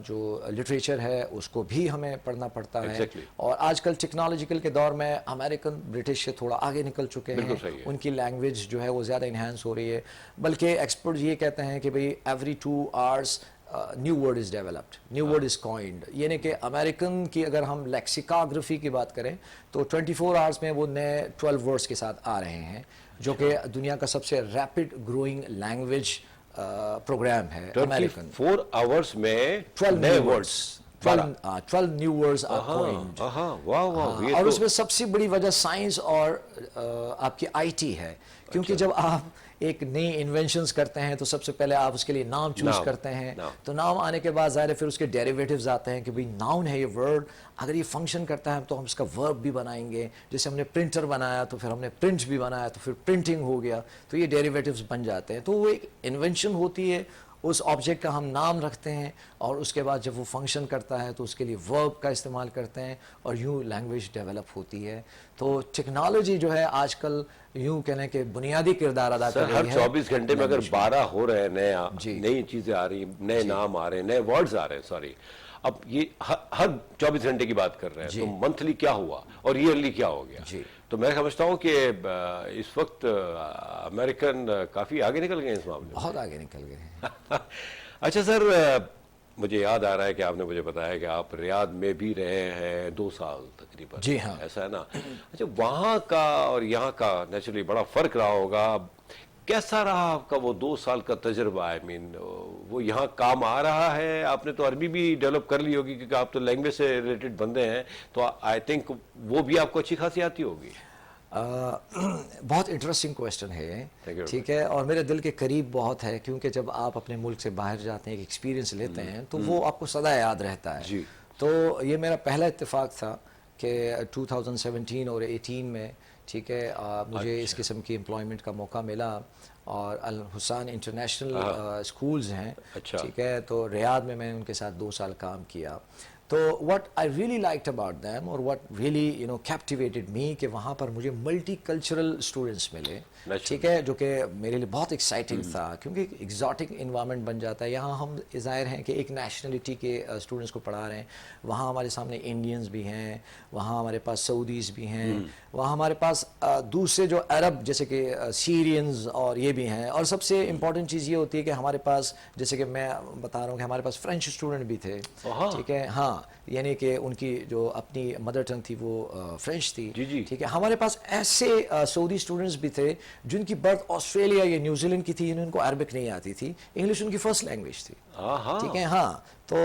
जो लिटरेचर है उसको भी हमें पढ़ना पड़ता है। और आजकल टेक्नोलॉजिकल के दौर में अमेरिकन ब्रिटिश से थोड़ा आगे निकल चुके हैं, उनकी लैंग्वेज जो है वो ज़्यादा इन्हांस हो रही है। बल्कि एक्सपर्ट ये कहते हैं कि भाई every 2 hours new word is developed, new word is coined. यानी कि अमेरिकन की अगर हम लेक्सिकोग्राफी की बात करें तो 24 आवर्स में वो नए 12 वर्ड्स के साथ आ रहे हैं, जो कि दुनिया का सबसे रैपिड ग्रोइंग लैंग्वेज प्रोग्राम है। अमेरिकन 4 आवर्स में 12 नए words, 12 new words are coined. और उसमें सबसे बड़ी वजह साइंस और आपकी IT है, क्योंकि जब आप एक नई इन्वेंशंस करते हैं तो सबसे पहले आप उसके लिए नाम चूज नाम, करते हैं। नाम। तो नाम आने के बाद ज़ाहिर है फिर उसके डेरिवेटिव्स आते हैं कि भाई नाउन है ये वर्ड, अगर ये फंक्शन करता है तो हम इसका वर्ब भी बनाएंगे। जैसे हमने प्रिंटर बनाया तो फिर हमने प्रिंट भी बनाया तो फिर प्रिंटिंग हो गया, तो ये डेरिवेटिव्स बन जाते हैं। तो वो एक इन्वेंशन होती है, उस ऑब्जेक्ट का हम नाम रखते हैं और उसके बाद जब वो फंक्शन करता है तो उसके लिए वर्ब का इस्तेमाल करते हैं और यूँ लैंग्वेज डेवलप होती है। तो टेक्नोलॉजी जो है आजकल यूँ कहने के बुनियादी किरदार अदा कर सर रही हर है। 24 घंटे में अगर 12 हो रहे हैं जी। नई चीजें आ रही, नए नाम आ रहे हैं, नए वर्ड्स आ रहे हैं, सॉरी, अब ये हर 24 घंटे की बात कर रहे हैं, जी। तो मंथली क्या हुआ और ईयरली क्या हो गया। जी। तो मैं समझता हूँ कि इस वक्त अमेरिकन काफी आगे निकल गए हैं इस मामले में। बहुत आगे निकल गए हैं। अच्छा सर, मुझे याद आ रहा है कि आपने मुझे बताया कि आप रियाद में भी रहे हैं 2 साल तकरीबन। जी हाँ। ऐसा है ना। अच्छा, वहाँ का और यहाँ का नेचुरली बड़ा फर्क रहा होगा। कैसा रहा आपका वो 2 साल का तजुर्बा? आई मीन वो यहाँ काम आ रहा है? आपने तो अरबी भी डेवलप कर ली होगी क्योंकि आप तो लैंग्वेज से रिलेटेड बंदे हैं, तो आई थिंक वो भी आपको अच्छी खासी आती होगी। बहुत इंटरेस्टिंग क्वेश्चन है Thank you. ठीक है, और मेरे दिल के करीब बहुत है, क्योंकि जब आप अपने मुल्क से बाहर जाते हैं, एक एक्सपीरियंस लेते हैं तो वो आपको सदा याद रहता है। जी। तो ये मेरा पहला इत्तेफाक था कि 2017 और 18 में ठीक है मुझे इस किस्म की एम्प्लॉयमेंट का मौका मिला और अल हुसैन इंटरनेशनल स्कूल्स हैं। अच्छा। ठीक है, तो रियाद में मैंने उनके साथ 2 साल काम किया। तो what I really liked about them और व्हाट रियली कैप्टिवेटेड मी कि वहाँ पर मुझे मल्टी कल्चरल स्टूडेंट्स मिले। ठीक है, जो कि मेरे लिए बहुत एक्साइटिंग था, क्योंकि एग्जॉटिक इन्वायरमेंट बन जाता है। यहाँ हम ज़ाहिर हैं कि एक नेशनलिटी के स्टूडेंट्स को पढ़ा रहे हैं। वहाँ हमारे सामने इंडियंस भी हैं, वहाँ हमारे पास सऊदीज़ भी हैं, वहाँ हमारे पास दूसरे जो अरब जैसे कि सीरियंस और ये भी हैं। और सबसे इम्पॉर्टेंट चीज़ ये होती है कि हमारे पास, जैसे कि मैं बता रहा हूँ कि हमारे पास फ्रेंच स्टूडेंट भी थे। ठीक है, हाँ, यानी कि उनकी जो अपनी मदर टंग थी वो फ्रेंच थी। जी जी। ठीक है, हमारे पास ऐसे सऊदी स्टूडेंट्स भी थे जिनकी बर्थ ऑस्ट्रेलिया या न्यूजीलैंड की थी, जिनको अरबिक नहीं आती थी, इंग्लिश उनकी फर्स्ट लैंग्वेज थी। ठीक है, हाँ। तो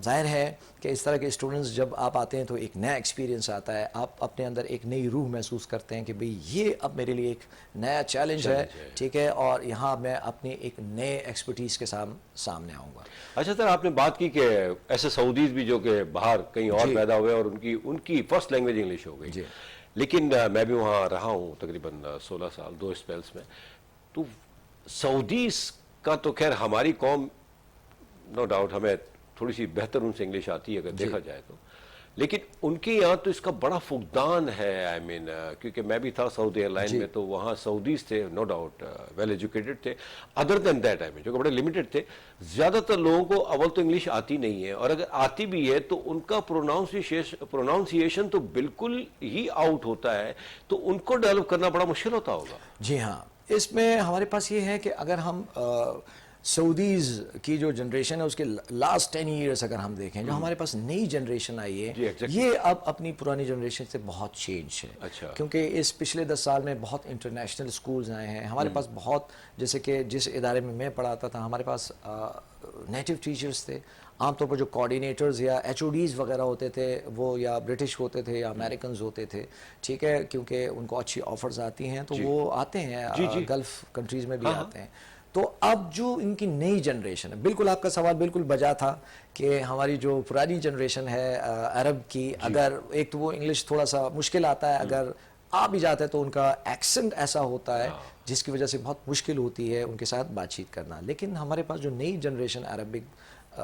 जाहिर है कि इस तरह के स्टूडेंट्स जब आप आते हैं तो एक नया एक्सपीरियंस आता है, आप अपने अंदर एक नई रूह महसूस करते हैं कि भाई ये अब मेरे लिए एक नया चैलेंज है। ठीक है, और यहाँ मैं अपनी एक नए एक्सपर्टीज़ के सामने आऊँगा। अच्छा सर, आपने बात की कि ऐसे सऊदीज भी जो कि बाहर कहीं और पैदा हुए और उनकी फर्स्ट लैंग्वेज इंग्लिश हो गई। लेकिन मैं भी वहाँ रहा हूँ तकरीबन 16 साल 2 स्पेल्स में। तो सऊदीज का तो खैर हमारी कौम नो डाउट हमें थोड़ी सी बेहतर उनसे इंग्लिश आती है अगर देखा जाए तो, लेकिन उनके यहाँ तो इसका बड़ा फुकदान है। आई मीन क्योंकि मैं भी था सऊदी एयरलाइन में, तो वहाँ सऊदीज थे, नो डाउट वेल एजुकेटेड थे। Other than that I mean जो कि बड़े लिमिटेड थे। ज़्यादातर लोगों को अव्वल तो इंग्लिश आती नहीं है, और अगर आती भी है तो उनका प्रोनाउंसिएशन तो बिल्कुल ही आउट होता है, तो उनको डेवलप करना बड़ा मुश्किल होता होगा। जी हाँ, इसमें हमारे पास ये है कि अगर हम सऊदीज़ की जो जनरेशन है उसके लास्ट 10 ईयर्स अगर हम देखें, जो हमारे पास नई जनरेशन आई है, ये अब अपनी पुरानी जनरेशन से बहुत चेंज है। अच्छा। क्योंकि इस पिछले 10 साल में बहुत इंटरनेशनल स्कूल्स आए हैं हमारे पास। बहुत, जैसे कि जिस इदारे में मैं पढ़ाता था, हमारे पास नेटिव टीचर्स थे। आमतौर पर जो कोऑर्डिनेटर्स या HODs वगैरह होते थे वो या ब्रिटिश होते थे या अमेरिकन होते थे। ठीक है, क्योंकि उनको अच्छी ऑफर्स आती हैं तो वो आते हैं, गल्फ कंट्रीज़ में भी आते हैं। तो अब जो इनकी नई जनरेशन है, बिल्कुल आपका सवाल बिल्कुल बजा था कि हमारी जो पुरानी जनरेशन है अरब की, अगर एक तो वो इंग्लिश थोड़ा सा मुश्किल आता है, अगर आ भी जाता है तो उनका एक्सेंट ऐसा होता है जिसकी वजह से बहुत मुश्किल होती है उनके साथ बातचीत करना। लेकिन हमारे पास जो नई जनरेशन अरबिक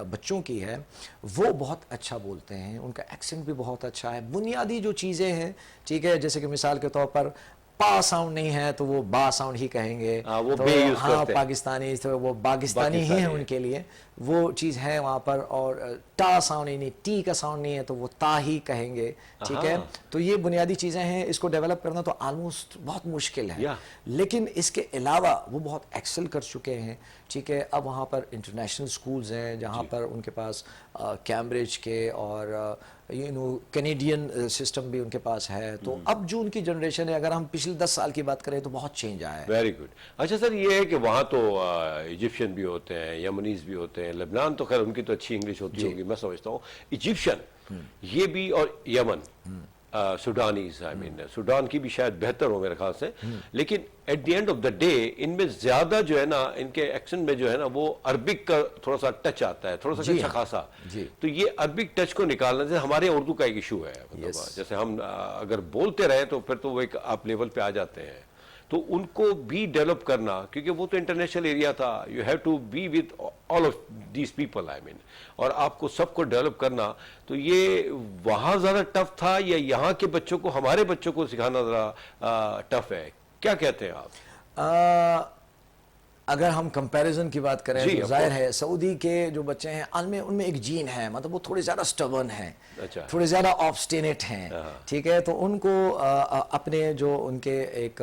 बच्चों की है वो बहुत अच्छा बोलते हैं, उनका एक्सेंट भी बहुत अच्छा है। बुनियादी जो चीज़ें हैं, ठीक है, जैसे कि मिसाल के तौर पर पा साउंड नहीं है तो वो बा साउंड ही कहेंगे। वो तो हाँ, पाकिस्तानी तो वो पाकिस्तानी ही है उनके लिए, वो चीज़ है वहाँ पर। और टा साउंड नहीं, टी का साउंड नहीं है तो वो ता ही कहेंगे। ठीक है, तो ये बुनियादी चीज़ें हैं, इसको डेवलप करना तो ऑलमोस्ट बहुत मुश्किल है। लेकिन इसके अलावा वो बहुत एक्सेल कर चुके हैं। ठीक है, अब वहाँ पर इंटरनेशनल स्कूल्स हैं जहाँ पर उनके पास कैम्ब्रिज के और कैनेडियन सिस्टम भी उनके पास है। तो अब जो उनकी जनरेशन है, अगर हम पिछले 10 साल की बात करें तो बहुत चेंज आया है। Very good. अच्छा सर, ये है कि वहाँ तो इजिप्शियन भी होते हैं, यमनीज भी होते हैं, लेबनान तो खैर उनकी तो अच्छी इंग्लिश होती होगी मैं समझता हूँ। इजिप्शियन ये भी और Yemen Sudanese, I mean Sudan की भी शायद बेहतर हो मेरे ख्याल से, लेकिन at the end of the day इनमें ज्यादा जो है ना, इनके एक्सेंट में जो है ना, वो अरबिक का थोड़ा सा टच आता है, थोड़ा सा अच्छा खासा। तो ये अरबिक टच को निकालने से हमारे उर्दू का एक इशू है, मतलब जैसे हम अगर बोलते रहे तो फिर तो वो एक आप लेवल पे आ जाते हैं, तो उनको भी डेवलप करना, क्योंकि वो तो इंटरनेशनल एरिया था, you have to be with all of these people, I mean, और आपको सबको डेवलप करना, तो ये वहाँ ज़्यादा टफ था या यहाँ के बच्चों को, हमारे बच्चों को सिखाना ज़रा टफ है? क्या कहते हैं आप? अगर हम कंपैरिजन की बात करें जी, तो of जाहिर है सऊदी के जो बच्चे हैं उनमें एक जीन है, मतलब वो थोड़े ज़्यादा स्टबर्न हैं, अच्छा। थोड़े ज़्यादा ऑब्स्टिनेट हैं, ठीक है, तो उनको अपने जो उनके एक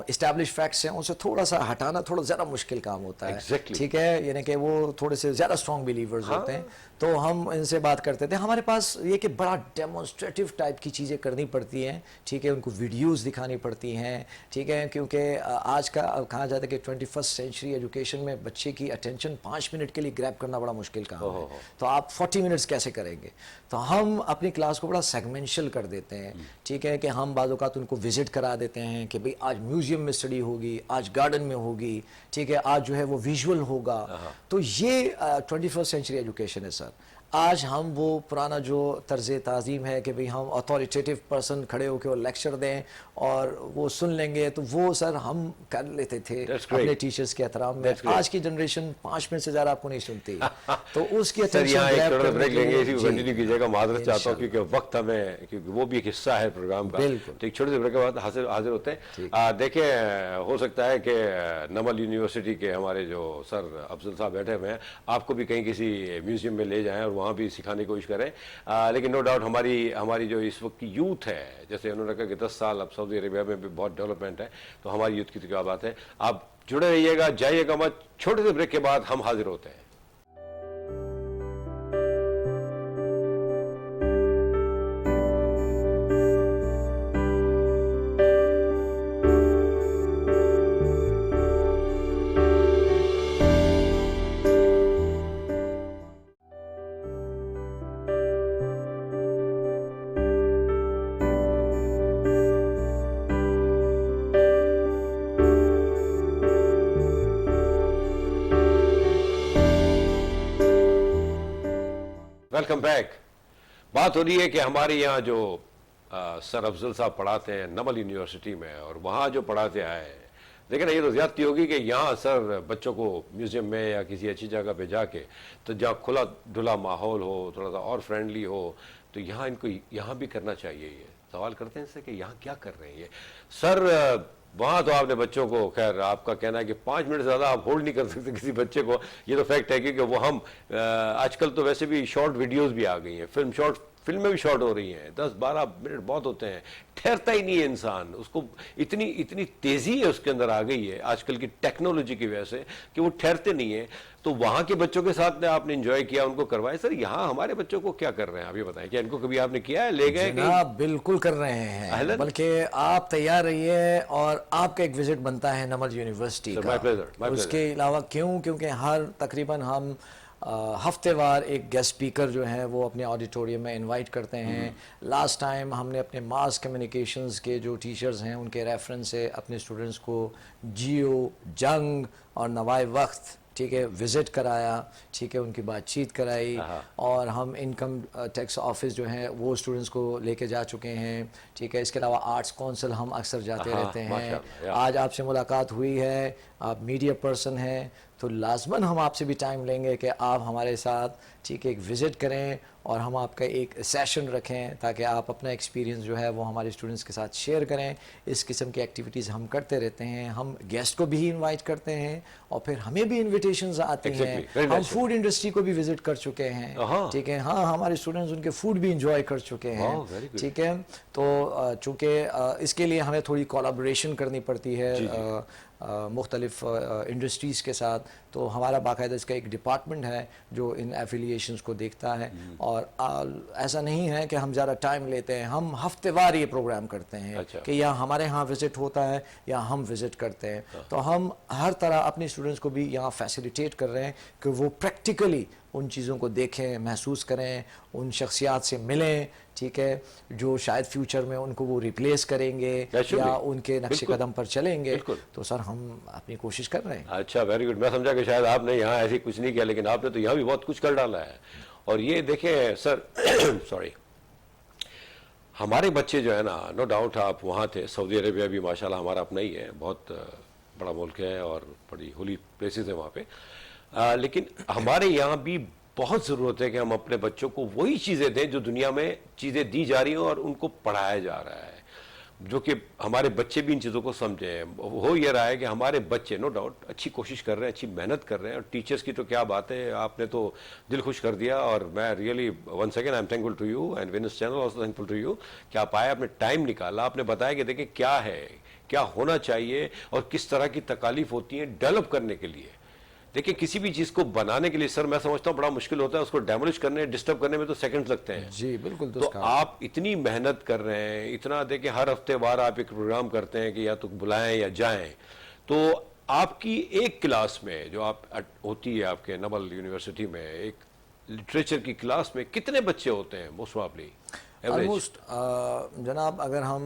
इस्टेब्लिश फैक्ट्स हैं उनसे थोड़ा सा हटाना थोड़ा ज़्यादा मुश्किल काम होता है। Exactly. ठीक है, यानी कि वो थोड़े से ज़्यादा स्ट्रॉन्ग बिलीवर्स होते हैं, तो हम इनसे बात करते थे। हमारे पास ये कि बड़ा डेमोन्स्ट्रेटिव टाइप की चीज़ें करनी पड़ती हैं, ठीक है, उनको वीडियोस दिखानी पड़ती हैं, ठीक है, क्योंकि आज का कहा जाता है कि 21st सेंचुरी एजुकेशन में बच्चे की अटेंशन 5 मिनट के लिए ग्रैब करना बड़ा मुश्किल काम है, तो आप 40 मिनट्स कैसे करेंगे? तो हम अपनी क्लास को बड़ा सेगमेंशियल कर देते हैं, ठीक है, कि हम बाज़ औक़ात उनको विजिट करा देते हैं कि भाई आज म्यूज़ियम में स्टडी होगी, आज गार्डन में होगी, ठीक है, आज जो है वो विजुअल होगा। तो ये 21st सेंचुरी एजुकेशन है सर। आज हम वो पुराना जो तर्ज़ ताज़ीम है कि भाई हम अथॉरिटेटिव पर्सन खड़े होकर और लेक्चर दें और वो सुन लेंगे, तो वो सर हम कर लेते थे अपने टीचर्स के एहतराम में। आज की जनरेशन 5 मिनट से ज़्यादा आपको नहीं सुनती, तो उसकी सर यहाँ एक थोड़ा ब्रेक लेंगे, इसी को जी, कंटिन्यू कीजिएगा, मादरत चाहता हूँ क्योंकि वक्त हमें, क्योंकि वो भी एक हिस्सा है प्रोग्राम का, तो एक छोटे से ब्रेक के बाद हाजिर होते हैं। देखें, हो सकता है कि नमल यूनिवर्सिटी के हमारे जो सर अफजल साहब बैठे हुए हैं, आपको भी कहीं किसी म्यूजियम में ले जाएं और वहाँ भी सिखाने की कोशिश करें, लेकिन नो डाउट हमारी जो इस वक्त की यूथ है, जैसे उन्होंने कहा कि 10 साल अब सऊदी अरेबिया में भी बहुत डेवलपमेंट है, तो हमारी यूथ की तो क्या बात है। आप जुड़े रहिएगा, जाइएगा मत, छोटे से ब्रेक के बाद हम हाजिर होते हैं। Welcome back. बात हो रही है कि हमारे यहाँ जो सर अफजल साहब पढ़ाते हैं नमल यूनिवर्सिटी में, और वहाँ जो पढ़ाते आए हैं, देखिए ना, ये तो ज़्यादती होगी कि यहाँ सर बच्चों को म्यूज़ियम में या किसी अच्छी जगह पे जाके, तो जहाँ खुला धुला माहौल हो, थोड़ा सा और फ्रेंडली हो, तो यहाँ इनको यहाँ भी करना चाहिए। ये सवाल करते हैं इससे कि यहाँ क्या कर रहे हैं ये सर? वहाँ तो आपने बच्चों को, खैर आपका कहना है कि 5 मिनट ज़्यादा आप होल्ड नहीं कर सकते किसी बच्चे को, ये तो फैक्ट है, क्योंकि वो हम आजकल तो वैसे भी शॉर्ट वीडियोस भी आ गई हैं, फिल्में भी शॉर्ट हो रही हैं, 10-12 मिनट बहुत होते हैं, ठहरता ही नहीं है इंसान, उसको इतनी तेज़ी है उसके अंदर आ गई है आजकल की टेक्नोलॉजी की वजह से कि वो ठहरते नहीं है। तो वहाँ के बच्चों के साथ आपने एंजॉय किया, उनको करवाया। सर यहाँ हमारे बच्चों को क्या कर रहे हैं आप ये बताएं, क्या इनको कभी आपने किया है, ले गए? आप बिल्कुल कर रहे हैं, बल्कि आप तैयार रहिए और आपका एक विजिट बनता है नमल यूनिवर्सिटी का। उसके अलावा क्योंकि हर तकरीबन हम हफ्तेवार एक गेस्ट स्पीकर जो है वो अपने ऑडिटोरियम में इनवाइट करते हैं। लास्ट टाइम हमने अपने मास कम्युनिकेशंस के जो टीचर्स हैं उनके रेफरेंस से अपने स्टूडेंट्स को जियो, जंग और नवाए वक्त, ठीक है, विज़िट कराया, ठीक है, उनकी बातचीत कराई, और हम इनकम टैक्स ऑफिस जो है वो स्टूडेंट्स को लेके जा चुके हैं, ठीक है। इसके अलावा आर्ट्स काउंसिल हम अक्सर जाते रहते हैं। आज आपसे मुलाकात हुई है, आप मीडिया पर्सन हैं, तो लाजमन हम आपसे भी टाइम लेंगे कि आप हमारे साथ, ठीक है, एक विज़िट करें और हम आपका एक सेशन रखें ताकि आप अपना एक्सपीरियंस जो है वो हमारे स्टूडेंट्स के साथ शेयर करें। इस किस्म की एक्टिविटीज़ हम करते रहते हैं, हम गेस्ट को भी इनवाइट करते हैं और फिर हमें भी इन्विटेशंस आती हैं। हम फूड इंडस्ट्री को भी विजिट कर चुके हैं, ठीक है, हाँ, हमारे स्टूडेंट्स उनके फूड भी इंजॉय कर चुके हैं, ठीक है। तो चूँकि इसके लिए हमें थोड़ी कोलैबोरेशन करनी पड़ती है मुख्तलिफ इंडस्ट्रीज़ के साथ, तो हमारा बाकायदा इसका एक डिपार्टमेंट है जो इन एफिलिएशंस को देखता है। और ऐसा नहीं है कि हम ज़्यादा टाइम लेते हैं, हम हफ्तेवार ये प्रोग्राम करते हैं। अच्छा। कि या हमारे यहाँ विज़िट होता है या हम विज़िट करते हैं। तो हम हर तरह अपने स्टूडेंट्स को भी यहाँ फैसिलिटेट कर रहे हैं कि वो प्रैक्टिकली उन चीज़ों को देखें, महसूस करें, उन शख्सियात से मिलें, ठीक है, जो शायद फ्यूचर में उनको वो रिप्लेस करेंगे या उनके नक्शे कदम पर चलेंगे। तो सर हम अपनी कोशिश कर रहे हैं। अच्छा, वेरी गुड। मैं समझा कि शायद आपने यहाँ ऐसे कुछ नहीं किया, लेकिन आपने तो यहाँ भी बहुत कुछ कर डाला है। और ये देखें सर सॉरी, हमारे बच्चे जो है ना, नो डाउट आप वहाँ थे, सऊदी अरेबिया भी माशाल्लाह हमारा अपना ही है, बहुत बड़ा मुल्क है और बड़ी होली प्लेसेस है वहाँ पे। लेकिन हमारे यहाँ भी बहुत ज़रूरत है कि हम अपने बच्चों को वही चीज़ें दें जो दुनिया में चीज़ें दी जा रही हैं और उनको पढ़ाया जा रहा है, जो कि हमारे बच्चे भी इन चीज़ों को समझें। हो ये रहा है कि हमारे बच्चे नो डाउट अच्छी कोशिश कर रहे हैं, अच्छी मेहनत कर रहे हैं, और टीचर्स की तो क्या बात है, आपने तो दिल खुश कर दिया। और मैं really once again I am thankful to you and विनस channel also thankful to you कि आप आए, आपने टाइम निकाला, आपने बताया कि देखिए क्या है, क्या होना चाहिए और किस तरह की तकालीफ होती है डेवलप करने के लिए। देखिए किसी भी चीज़ को बनाने के लिए सर मैं समझता हूँ बड़ा मुश्किल होता है, उसको डैमेज करने, डिस्टर्ब करने में तो सेकंड्स लगते हैं। जी बिल्कुल। तो आप इतनी मेहनत कर रहे हैं, इतना देखिए हर हफ्ते बार आप एक प्रोग्राम करते हैं कि या तो बुलाएं या जाएं, तो आपकी एक क्लास में जो आप होती है आपके नबल यूनिवर्सिटी में, एक लिटरेचर की क्लास में कितने बच्चे होते हैं मोस्ट प्रॉब्ली? ऑलमोस्ट जनाब अगर हम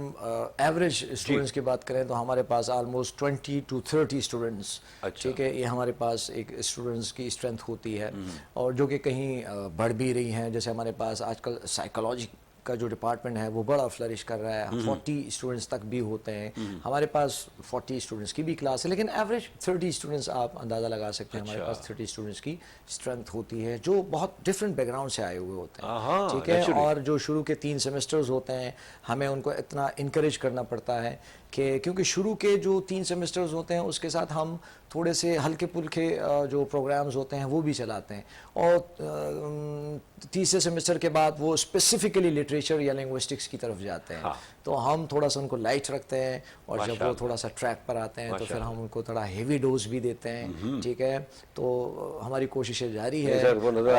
एवरेज स्टूडेंट्स की बात करें तो हमारे पास ऑलमोस्ट 20 to 30 स्टूडेंट्स, ठीक है, ये हमारे पास एक स्टूडेंट्स की स्ट्रेंथ होती है। और जो कि कहीं बढ़ भी रही हैं, जैसे हमारे पास आजकल साइकोलॉजी का जो डिपार्टमेंट है वो बड़ा फ्लरिश कर रहा है, 40 स्टूडेंट्स तक भी होते हैं। हमारे पास 40 स्टूडेंट्स की भी क्लास है, लेकिन एवरेज 30 स्टूडेंट्स आप अंदाज़ा लगा सकते हैं। हमारे पास 30 स्टूडेंट्स की स्ट्रेंथ होती है जो बहुत डिफरेंट बैकग्राउंड से आए हुए होते हैं, ठीक है। और जो शुरू के 3 सेमेस्टर्स होते हैं हमें उनको इतना इनकरेज करना पड़ता है कि क्योंकि शुरू के जो 3 सेमेस्टर्स होते हैं उसके साथ हम थोड़े से हल्के पुल्के जो प्रोग्राम्स होते हैं वो भी चलाते हैं। और तीसरे सेमेस्टर के बाद वो स्पेसिफिकली लिटरेचर या लिंग्विस्टिक्स की तरफ जाते हैं। तो हम थोड़ा सा उनको लाइट रखते हैं, और जब वो थोड़ा सा ट्रैक पर आते हैं तो फिर हम उनको थोड़ा हेवी डोज भी देते हैं, ठीक है। तो हमारी कोशिशें जारी है,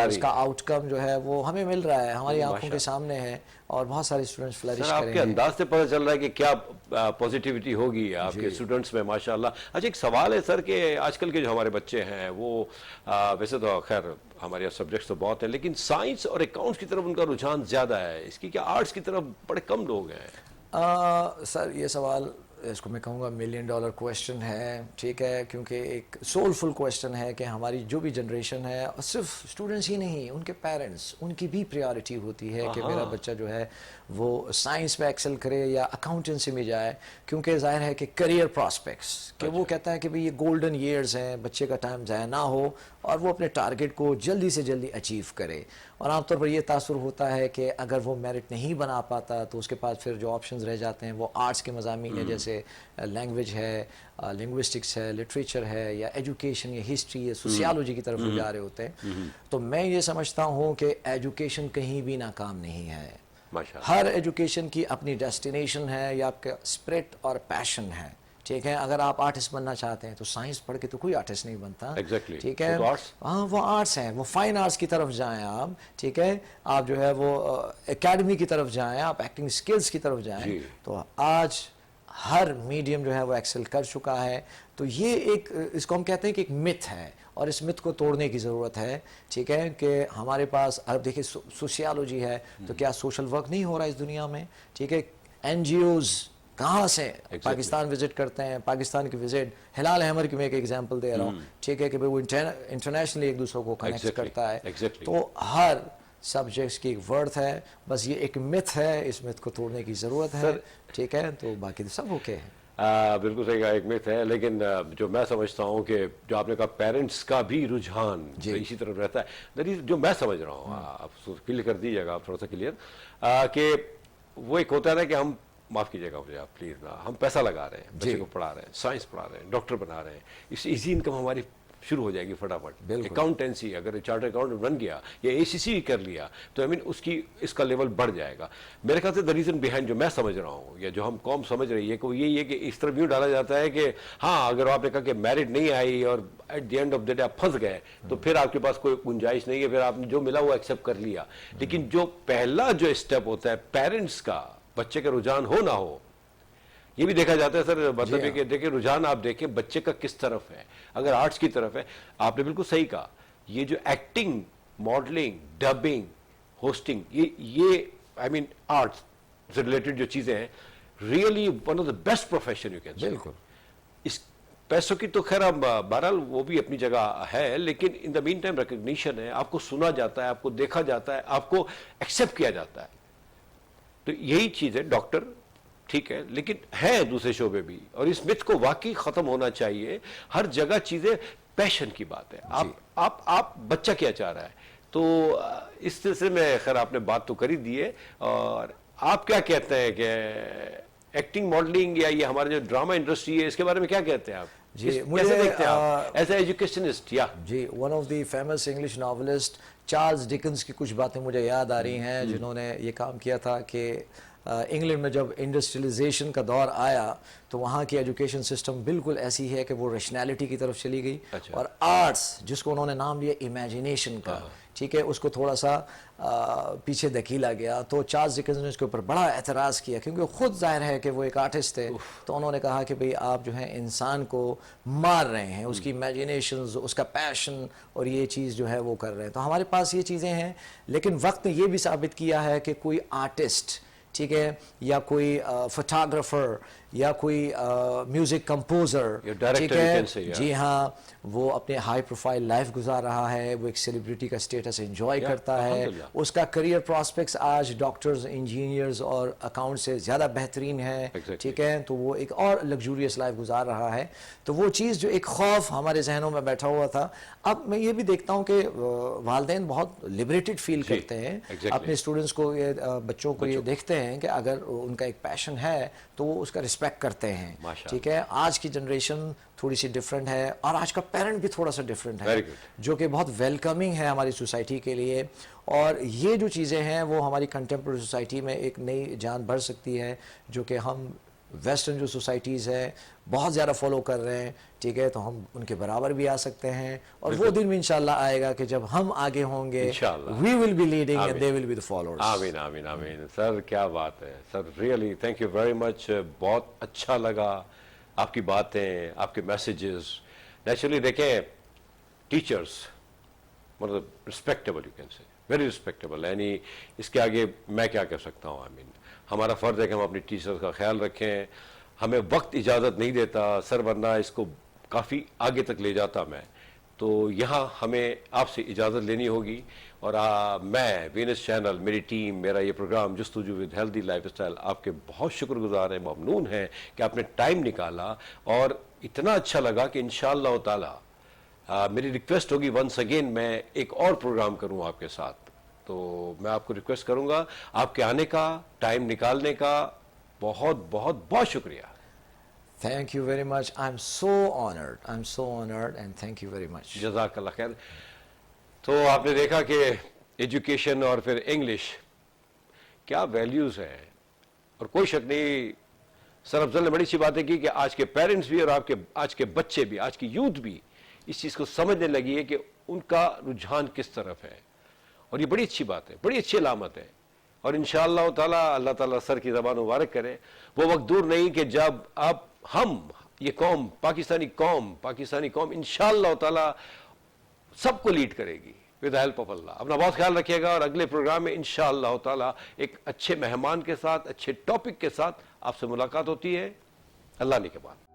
उसका आउटकम जो है वो हमें मिल रहा है, हमारी आंखों के सामने है, और बहुत सारे स्टूडेंट्स फ्लरिश करेंगे। आपके अंदाज से पता चल रहा है कि क्या पॉजिटिविटी होगी आपके स्टूडेंट्स में, माशाल्लाह। अच्छा, एक सवाल है सर कि आजकल के जो हमारे बच्चे हैं वो वैसे तो खैर हमारे यहाँ सब्जेक्ट्स तो बहुत हैं, लेकिन साइंस और अकाउंट्स की तरफ उनका रुझान ज़्यादा है, इसकी क्या आर्ट्स की तरफ बड़े कम लोग हैं? सर ये सवाल, इसको मैं कहूँगा $1,000,000 क्वेश्चन है, ठीक है, क्योंकि एक सोलफुल क्वेश्चन है कि हमारी जो भी जनरेशन है, और सिर्फ स्टूडेंट्स ही नहीं, उनके पेरेंट्स, उनकी भी प्रायोरिटी होती है कि मेरा बच्चा जो है वो साइंस में एक्सेल करे या अकाउंटेंसी में जाए, क्योंकि जाहिर है कि करियर प्रॉस्पेक्ट्स कि वो कहता है कि भाई ये गोल्डन ईयर्स हैं, बच्चे का टाइम ज़ाया ना हो और वो अपने टारगेट को जल्दी से जल्दी अचीव करे। और आमतौर पर ये तासुर होता है कि अगर वो मेरिट नहीं बना पाता तो उसके पास फिर जो ऑप्शंस रह जाते हैं वो आर्ट्स के मज़ामीन है, जैसे लैंग्वेज है, लिंग्विस्टिक्स है, लिटरेचर है, या एजुकेशन या हिस्ट्री या सोशियोलॉजी की तरफ जा रहे होते हैं। तो मैं ये समझता हूँ कि एजुकेशन कहीं भी नाकाम नहीं है। हर एजुकेशन की अपनी डेस्टिनेशन है या आपका स्पिरिट और पैशन है, ठीक है। अगर आप आर्टिस्ट बनना चाहते हैं तो साइंस पढ़ के तो कोई आर्टिस्ट नहीं बनता, exactly. ठीक है। हाँ, वो आर्ट्स हैं, वो फाइन आर्ट्स की तरफ जाएं आप, ठीक है। आप जो है वो एकेडमी की तरफ जाएं, आप एक्टिंग स्किल्स की तरफ जाएं। तो आज हर मीडियम जो है वो एक्सेल कर चुका है। तो ये एक, इसको हम कहते हैं कि एक मिथ है, और इस मिथ को तोड़ने की ज़रूरत है, ठीक है। कि हमारे पास अब देखिए सोशियोलॉजी है, तो क्या सोशल वर्क नहीं हो रहा है इस दुनिया में, ठीक है। NGOs कहाँ से पाकिस्तान विजिट करते हैं, पाकिस्तान की विजिट, हिलाल अहमद की मैं एक एग्जांपल दे रहा हूँ, ठीक है, कि भाई वो इंटरनेशनली एक दूसरे को कनेक्ट करता है। तो हर सब्जेक्ट्स की एक वर्थ है, बस ये एक मिथ है, इस मिथ को तोड़ने की ज़रूरत है, ठीक है। तो बाकी तो सब ओके है। बिल्कुल सही कहा, एक मिथ है, लेकिन जो मैं समझता हूँ कि जो आपने कहा पेरेंट्स का भी रुझान इसी तरफ रहता है, दैट इज जो मैं समझ रहा हूँ, आप क्लियर कर दीजिएगा आप थोड़ा सा क्लियर, कि वो एक होता है ना कि हम, माफ़ कीजिएगा मुझे आप प्लीज़ ना, हम पैसा लगा रहे हैं, बच्चे को पढ़ा रहे हैं, साइंस पढ़ा रहे हैं, डॉक्टर बना रहे हैं, इसी इनकम हमारी शुरू हो जाएगी फटाफट। बिल्कुल। अकाउंटेंसी अगर चार्टर्ड अकाउंटेंट बन गया या एसीसी कर लिया तो आई मीन उसकी इसका लेवल बढ़ जाएगा। मेरे ख्याल से द रीजन बिहाइंड जो मैं समझ रहा हूँ या जो हम कौम समझ रही है कि वो यही है कि इस तरफ यूँ डाला जाता है कि हाँ अगर आपने कहा कि मैरिड नहीं आई और at the end of the day आप फंस गए तो फिर आपके पास कोई गुंजाइश नहीं है, फिर आपने जो मिला वो एक्सेप्ट कर लिया। लेकिन जो पहला जो स्टेप होता है पेरेंट्स का, बच्चे का रुझान हो ना हो, ये भी देखा जाता है सर। मतलब ये कि देखिए रुझान आप देखें बच्चे का किस तरफ है। अगर आर्ट्स की तरफ है, आपने बिल्कुल सही कहा, ये जो एक्टिंग, मॉडलिंग, डबिंग, होस्टिंग, ये आई मीन आर्ट्स से रिलेटेड जो चीजें हैं, really one of the best profession you can से। बिल्कुल। इस पैसों की तो खैर अब बहरहाल वो भी अपनी जगह है, लेकिन in the mean time recognition है, आपको सुना जाता है, आपको देखा जाता है, आपको एक्सेप्ट किया जाता है। तो यही चीज है। डॉक्टर ठीक है, लेकिन है दूसरे शोबे भी, और इस मिथ को वाकई खत्म होना चाहिए। हर जगह चीजें पैशन की बात है। आप बच्चा क्या चाह रहा है, तो इस सिलसिले में खैर आपने बात तो कर ही दी है। और आप क्या कहते हैं कि एक्टिंग, मॉडलिंग या ये हमारे जो ड्रामा इंडस्ट्री है, इसके बारे में क्या कहते हैं आप? जी, कैसे देखते हैं आप एज ए एजुकेशनिस्ट? या जी, one of the famous English novelist Charles Dickens की कुछ बातें मुझे याद आ रही हैं, जिन्होंने ये काम किया था कि इंग्लैंड में जब इंडस्ट्रियलाइजेशन का दौर आया तो वहाँ की एजुकेशन सिस्टम बिल्कुल ऐसी है कि वो रैशनैलिटी की तरफ चली गई। अच्छा। और आर्ट्स, जिसको उन्होंने नाम दिया इमेजिनेशन का, ठीक है, उसको थोड़ा सा पीछे धकेला गया। तो चार्ल्स डिकन्स ने इसके ऊपर बड़ा एतराज़ किया, क्योंकि वो खुद जाहिर है कि वो एक आर्टिस्ट थे। तो उन्होंने कहा कि भाई आप जो है इंसान को मार रहे हैं, उसकी इमेजिनेशंस, उसका पैशन, और ये चीज़ जो है वो कर रहे हैं। तो हमारे पास ये चीज़ें हैं, लेकिन वक्त ने ये भी साबित किया है कि कोई आर्टिस्ट, ठीक है, या कोई फोटोग्राफर या कोई म्यूजिक कंपोजर, ठीक है, जी हाँ, वो अपने हाई प्रोफाइल लाइफ गुजार रहा है, वो एक सेलिब्रिटी का स्टेटस एंजॉय करता है, उसका करियर प्रॉस्पेक्ट्स आज डॉक्टर्स, इंजीनियर्स और अकाउंट से ज़्यादा बेहतरीन है, ठीक है, तो वो एक और लग्जूरियस लाइफ गुजार रहा है। तो वो चीज़ जो एक खौफ हमारे जहनों में बैठा हुआ था, अब मैं ये भी देखता हूँ कि वालिदैन बहुत लिबरेटेड फील करते हैं अपने स्टूडेंट्स को, ये बच्चों को ये देखते हैं कि अगर उनका एक पैशन है तो वो उसका रिस्पेक्ट करते हैं, ठीक है। आज की जनरेशन थोड़ी सी डिफरेंट है, और आज का पेरेंट भी थोड़ा सा डिफरेंट है, जो कि बहुत वेलकमिंग है हमारी सोसाइटी के लिए। और ये जो चीज़ें हैं वो हमारी कंटेम्प्रेरी सोसाइटी में एक नई जान भर सकती है, जो कि हम वेस्टर्न जो सोसाइटीज़ है बहुत ज़्यादा फॉलो कर रहे हैं, ठीक है, तो हम उनके बराबर भी आ सकते हैं। और वो दिन भी इंशाल्लाह आएगा कि जब हम आगे होंगे, we will be leading and they will be the followers. आमीन आमीन आमीन। सर क्या बात है sir, really thank you very much. बहुत अच्छा लगा आपकी बातें, आपके मैसेजेस। नेचुरली देखें, टीचर्स मतलब respectable, you can say very respectable, यानी इसके आगे मैं क्या कह सकता हूँ। आई मीन हमारा फ़र्ज़ है कि हम अपनी टीचर्स का ख्याल रखें। हमें वक्त इजाज़त नहीं देता सर, वरना इसको काफ़ी आगे तक ले जाता मैं। तो यहाँ हमें आपसे इजाज़त लेनी होगी। और मैं, वीनस चैनल, मेरी टीम, मेरा ये प्रोग्राम जस्तुजू विद हेल्दी लाइफस्टाइल आपके बहुत शुक्रगुजार हैं, ममनून हैं कि आपने टाइम निकाला। और इतना अच्छा लगा कि इंशाअल्लाह ताला मेरी रिक्वेस्ट होगी वंस अगेन मैं एक और प्रोग्राम करूँ आपके साथ। तो मैं आपको रिक्वेस्ट करूँगा आपके आने का, टाइम निकालने का बहुत बहुत बहुत शुक्रिया। Thank you very much. I'm so honored. I'm so honored and thank you very much. जज़ाकल्लाह खैर। तो आपने देखा कि एजुकेशन और फिर इंग्लिश क्या वैल्यूज़ हैं, और कोई शक नहीं सर अफजल ने बड़ी सी बातें की कि आज के पेरेंट्स भी और आपके आज के बच्चे भी, आज की यूथ भी इस चीज़ को समझने लगी है कि उनका रुझान किस तरफ है। और ये बड़ी अच्छी बात है, बड़ी अच्छी अलामत है। और इंशाअल्लाह ताला अल्लाह ताला सर की ज़बान मुबारक करे। वो वक्त दूर नहीं कि जब अब हम ये कौम, पाकिस्तानी कौम इंशाअल्लाह ताला सबको लीड करेगी विद द हेल्प ऑफ अल्लाह। अपना बहुत ख्याल रखिएगा, और अगले प्रोग्राम में इंशाअल्लाह ताला एक अच्छे मेहमान के साथ, अच्छे टॉपिक के साथ आपसे मुलाकात होती है। अल्लाह ने के बाद।